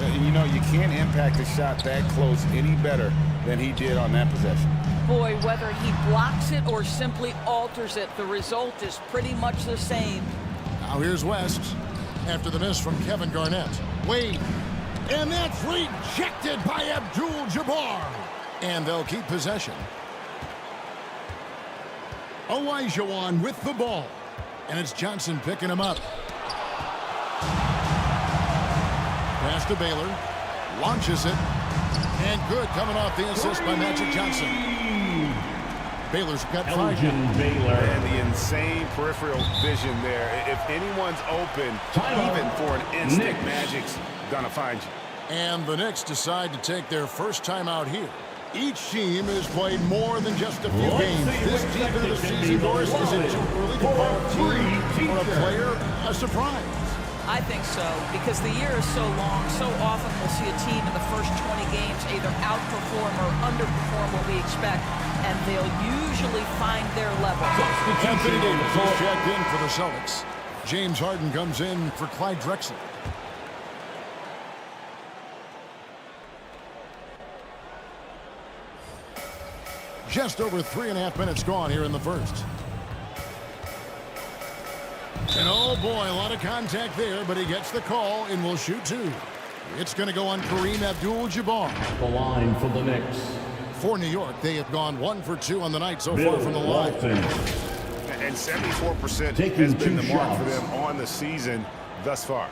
You know, you can't impact a shot that close any better than he did on that possession. Boy, whether he blocks it or simply alters it, the result is pretty much the same. Now here's West after the miss from Kevin Garnett. Wade. And that's rejected by Abdul-Jabbar. And they'll keep possession. Olajuwon with the ball. And it's Johnson picking him up. Pass to Baylor. Launches it. And good coming off the assist by Magic Johnson. Baylor's got 5. And the insane peripheral vision there. If anyone's open, even for an instant, Magic's gonna find you. And the Knicks decide to take their first time out here. Each team has played more than just a few games. This deep into the season, Norris, is it too early to call a team or a player a surprise? I think so, because the year is so long. So often we'll see a team in the first 20 games either outperform or underperform what we expect, and they'll usually find their level. Anthony Davis is checked in for the Celtics. James Harden comes in for Clyde Drexler. Just over 3.5 minutes gone here in the first. And oh boy, a lot of contact there, but he gets the call and will shoot 2. It's going to go on Kareem Abdul-Jabbar. The line for the Knicks. For New York, they have gone 1 for 2 on the night so far from the line. And 74% has been the mark for them on the season thus far.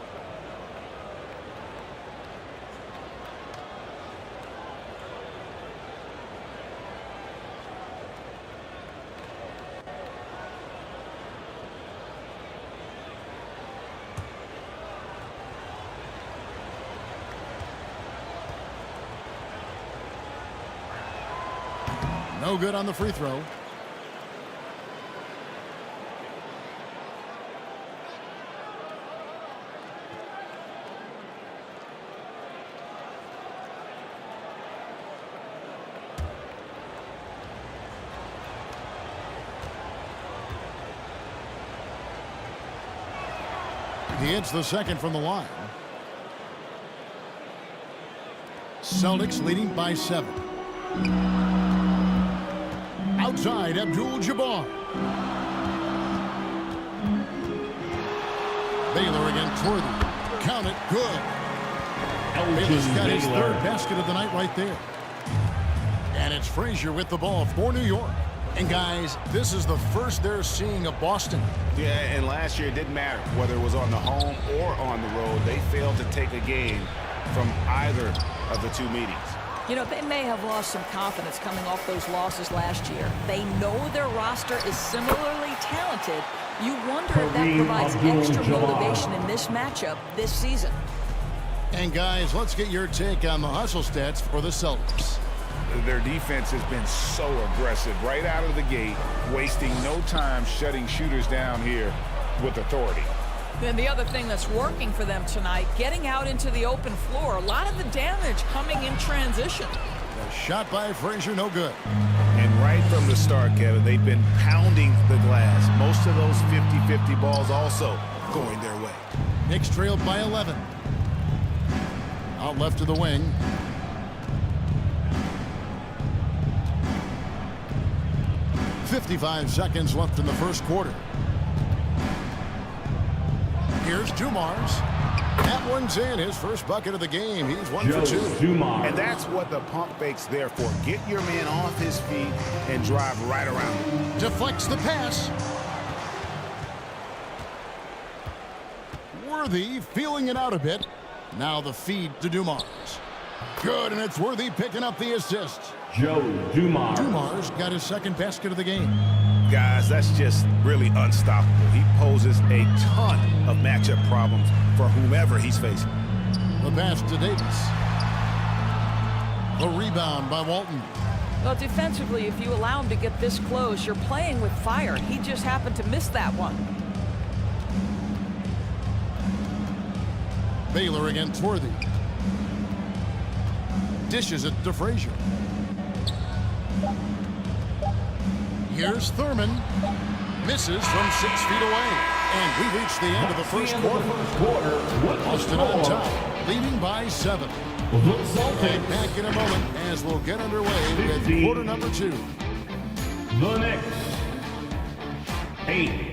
No good on the free throw. He hits the second from the line. Celtics leading by 7. Outside, Abdul-Jabbar. Baylor against Worthy. Count it, good. Baylor's got his third basket of the night right there. And it's Frazier with the ball for New York. And guys, this is the first they're seeing of Boston. Yeah, and last year it didn't matter whether it was on the home or on the road. They failed to take a game from either of the two meetings. You know, they may have lost some confidence coming off those losses last year. They know their roster is similarly talented. You wonder if that provides extra motivation in this matchup this season. And guys, let's get your take on the hustle stats for the Celtics. Their defense has been so aggressive right out of the gate, wasting no time shutting shooters down here with authority. Then the other thing that's working for them tonight, getting out into the open floor. A lot of the damage coming in transition. A shot by Frazier, no good. And right from the start, Kevin, they've been pounding the glass. Most of those 50-50 balls also going their way. Knicks trailed by 11. Out left to the wing. .55 seconds left in the first quarter. Here's Dumars. That one's in. His first bucket of the game. He's 1 for 2. And that's what the pump fake's there for. Get your man off his feet and drive right around him. Deflects the pass. Worthy feeling it out a bit. Now the feed to Dumars. Good, and it's Worthy picking up the assist. Dumars got his second basket of the game. Guys, that's just really unstoppable. He poses a ton of matchup problems for whomever he's facing. The pass to Davis. The rebound by Walton. Well, defensively, if you allow him to get this close, you're playing with fire. He just happened to miss that one. Baylor against Worthy. Dishes it to Frazier. Here's Thurman. Misses from 6 feet away. And we reach the end of the first quarter. Boston on top, leading by 7. And back in a moment as we'll get underway with quarter number 2. The Knicks. 8.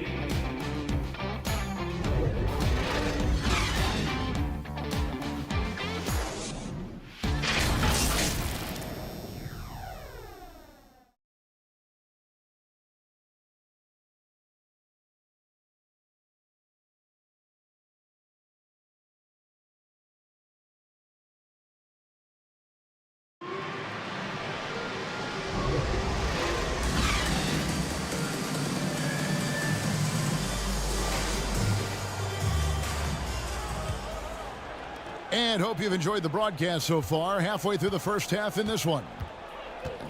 And hope you've enjoyed the broadcast so far. Halfway through the first half in this one.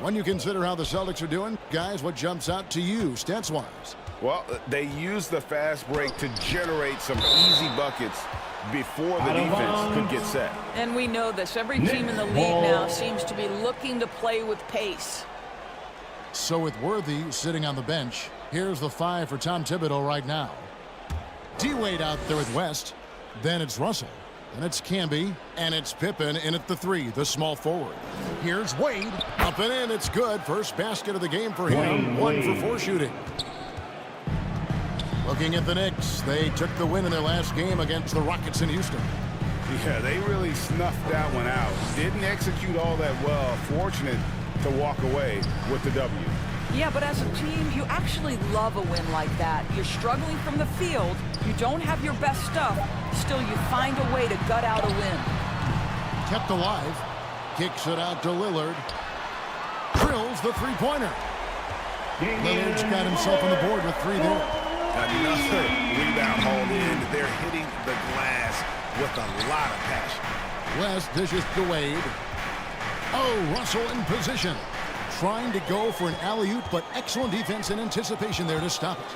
When you consider how the Celtics are doing, guys, what jumps out to you, stats-wise? Well, they use the fast break to generate some easy buckets before the defense could get set. And we know this. Every team in the league now seems to be looking to play with pace. So with Worthy sitting on the bench, here's the 5 for Tom Thibodeau right now. D-Wade out there with West. Then it's Russell. And it's Camby, and it's Pippen in at the 3, the small forward. Here's Wade, up and in, it's good. First basket of the game for him, 1 for 4 shooting. Looking at the Knicks, they took the win in their last game against the Rockets in Houston. Yeah, they really snuffed that one out. Didn't execute all that well. Fortunate to walk away with the W. Yeah, but as a team, you actually love a win like that. You're struggling from the field. You don't have your best stuff. Still, you find a way to gut out a win. Kept alive. Kicks it out to Lillard. Drills the three-pointer. Lillard's got himself on the board with 3 there. Another rebound hauled in. They're hitting the glass with a lot of passion. West dishes to Wade. Oh, Russell in position. Trying to go for an alley-oop, but excellent defense and anticipation there to stop it.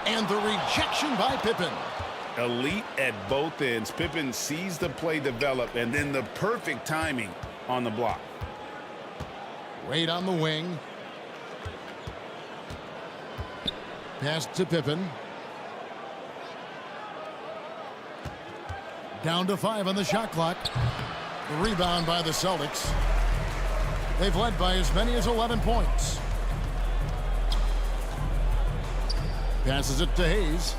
And the rejection by Pippen. Elite at both ends. Pippen sees the play develop, and then the perfect timing on the block. Wade on the wing. Pass to Pippen. Down to 5 on the shot clock. The rebound by the Celtics. They've led by as many as 11 points. Passes it to Hayes.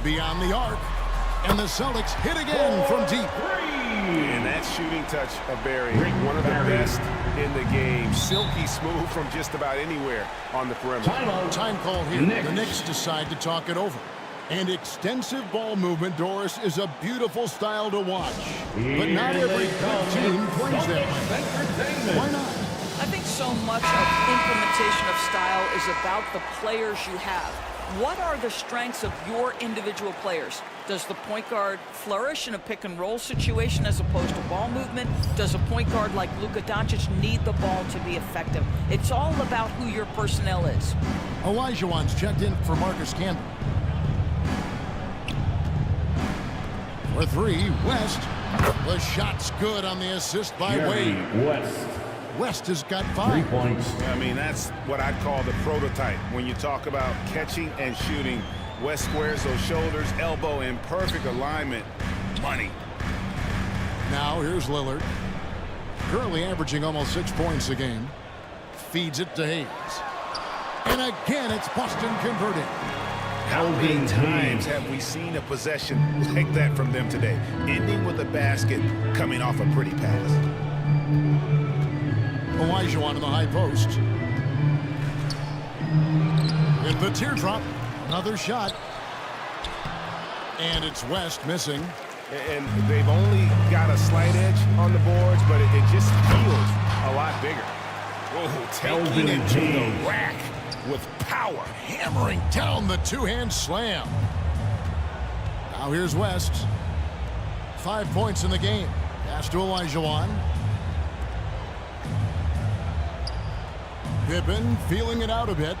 Beyond the arc. And the Celtics hit again from deep. And that shooting touch of Barry, one of the best in the game. Silky smooth from just about anywhere on the perimeter. Time call here. The Knicks decide to talk it over. And extensive ball movement, Doris, is a beautiful style to watch. But not every good team plays that way. Why not? I think so much of implementation of style is about the players you have. What are the strengths of your individual players? Does the point guard flourish in a pick-and-roll situation as opposed to ball movement? Does a point guard like Luka Doncic need the ball to be effective? It's all about who your personnel is. Olajuwon's checked in for Marcus Camby. For three, West. The shot's good on the assist by Wade. West has got 5. 3 points. I mean, that's what I'd call the prototype. When you talk about catching and shooting, West squares those shoulders, elbow in perfect alignment. Money. Now here's Lillard. Currently averaging almost 6 points a game. Feeds it to Hayes. And again, it's Boston converting. How many times have we seen a possession like that from them today? Ending with a basket, coming off a pretty pass. Olajuwon in the high post. With the teardrop, another shot. And it's West missing. And they've only got a slight edge on the boards, but it just feels a lot bigger. Whoa, taking it to the rack with power. Hammering down the two-hand slam. Now here's West. 5 points in the game. Pass to Olajuwon. Pippen feeling it out a bit.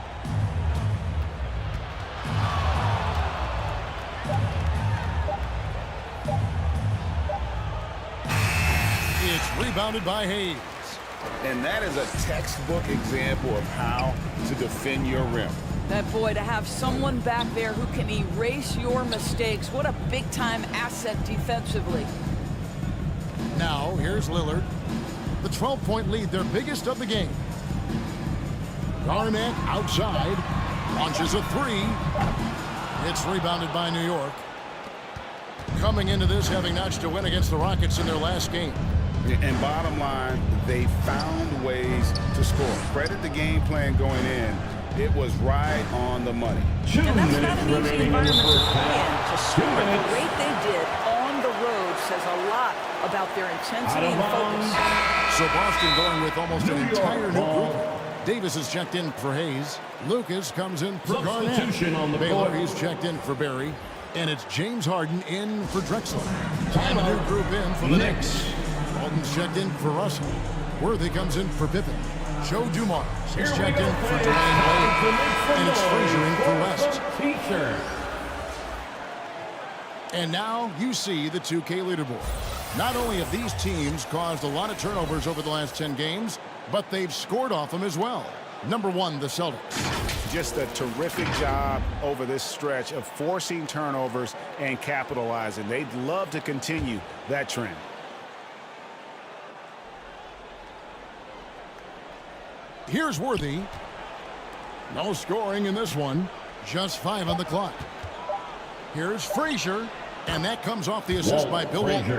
It's rebounded by Hayes. And that is a textbook example of how to defend your rim. That boy, to have someone back there who can erase your mistakes, what a big-time asset defensively. Now, here's Lillard. The 12-point lead, their biggest of the game. Garnett outside. Launches a 3. It's rebounded by New York. Coming into this, having notched a win against the Rockets in their last game. And bottom line, they found ways to score. Credit the game plan going in. It was right on the money. And that's not an easy environment to play in. To score at the rate they did on the road says a lot about their intensity and focus. So Boston going with almost an entire new group. Davis is checked in for Hayes. Lucas comes in for Garnett. On the Baylor, board. he's checked in for Barry. And it's James Harden in for Drexler. And a new group in for the Knicks. Walton's checked in for Russell. Worthy comes in for Pippen. Joe Dumars is checked in for Dwayne Wade. And it's Frazier in for West. And now you see the 2K leaderboard. Not only have these teams caused a lot of turnovers over the last 10 games, but they've scored off them as well. Number 1, the Celtics. Just a terrific job over this stretch of forcing turnovers and capitalizing. They'd love to continue that trend. Here's Worthy. No scoring in this one. Just 5 on the clock. Here's Frazier. And that comes off the assist by Bill Walton.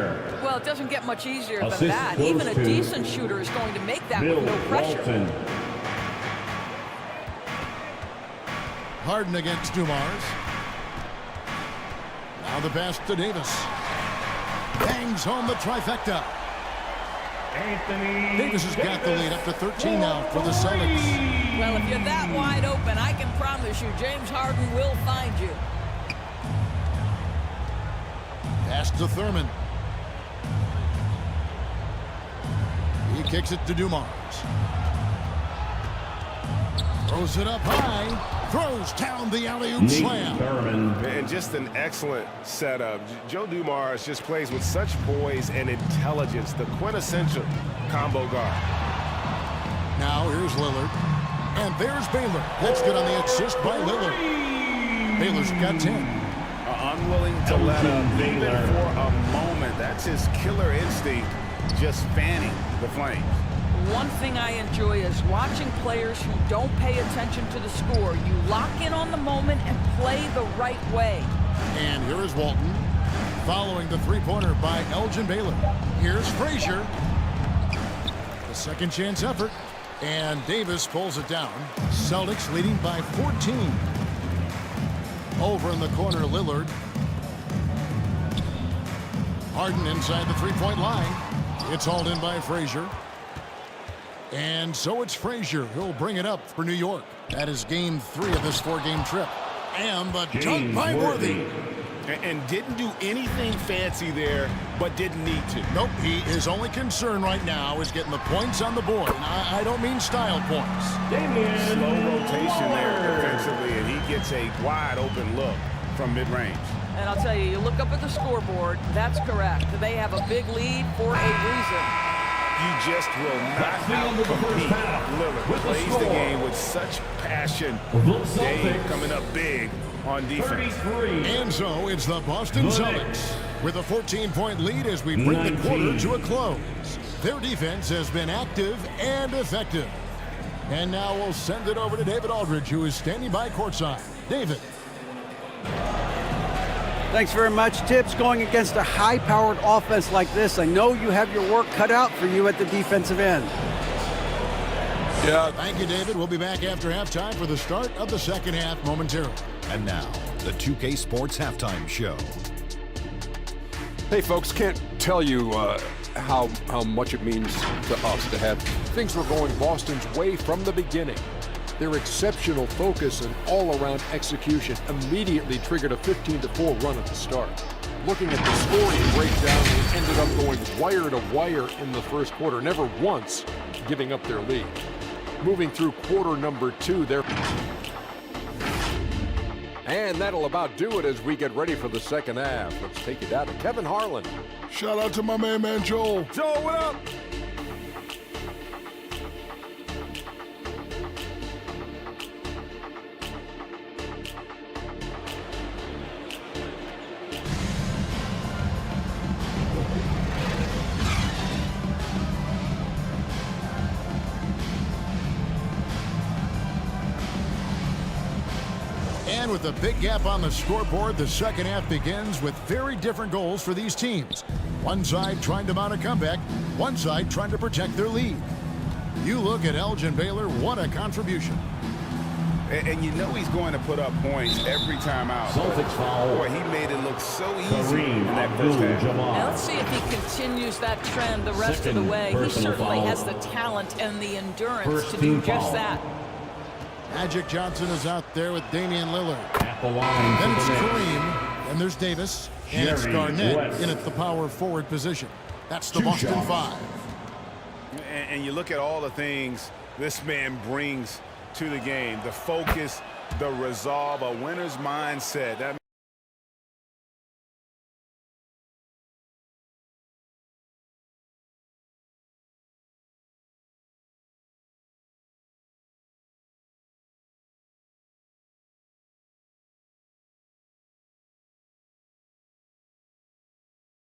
Well, it doesn't get much easier than that. Even a decent shooter is going to make that with no pressure. Harden against Dumars. Now the pass to Davis. Bangs home the trifecta. Davis has got the lead up to 13 now for the Celtics. Well, if you're that wide open, I can promise you James Harden will find you. Pass to Thurman. He kicks it to Dumars. Throws it up high. Throws down the alley-oop slam. And just an excellent setup. Joe Dumars just plays with such poise and intelligence. The quintessential combo guard. Now here's Lillard. And there's Baylor. That's good on the assist by Lillard. Baylor's got 10. unwilling to let up even for a moment. That's his killer instinct, just fanning the flames. One thing I enjoy is watching players who don't pay attention to the score. You lock in on the moment and play the right way. And here is Walton following the three-pointer by Elgin Baylor. Here's Frazier. The second chance effort. And Davis pulls it down. Celtics leading by 14. Over in the corner, Lillard. Harden inside the three-point line. It's hauled in by Frazier. And so it's Frazier who'll bring it up for New York. That is game 3 of this 4-game trip. And the dunk by Worthy. And didn't do anything fancy there, but didn't need to. Nope, his only concern right now is getting the points on the board. And I don't mean style points. Slow rotation there defensively, and he gets a wide open look from mid-range. And I'll tell you look up at the scoreboard, that's correct. They have a big lead for a reason. You just will not out-compete Lillard. Plays the game with such passion. Dave coming up big on defense. And so it's the Boston Celtics with a 14-point lead as we bring the quarter to a close. Their defense has been active and effective. And now we'll send it over to David Aldridge, who is standing by courtside. David. Thanks very much, Tibbs. Going against a high-powered offense like this, I know you have your work cut out for you at the defensive end. Yeah. Thank you, David. We'll be back after halftime for the start of the second half momentarily. And now, the 2K Sports Halftime Show. Hey, folks, can't tell you how much it means to us to have things were going Boston's way from the beginning. Their exceptional focus and all-around execution immediately triggered a 15-4 run at the start. Looking at the scoring breakdown, they ended up going wire to wire in the first quarter, never once giving up their lead. Moving through quarter number 2, they're... And that'll about do it as we get ready for the second half. Let's take it down to Kevin Harlan. Shout out to my man Joel. Joel, what up? And with a big gap on the scoreboard, the second half begins with very different goals for these teams. One side trying to mount a comeback, one side trying to protect their lead. You look at Elgin Baylor, what a contribution. And you know he's going to put up points every time out. Celtics foul. Boy, he made it look so easy in that first half. Now let's see if he continues that trend the rest of the way. He certainly has the talent and the endurance to do just that. Magic Johnson is out there with Damian Lillard. Then it's Kareem, and there's Davis, and it's Garnett in at the power forward position. That's the Boston 5. And you look at all the things this man brings to the game. The focus, the resolve, a winner's mindset. That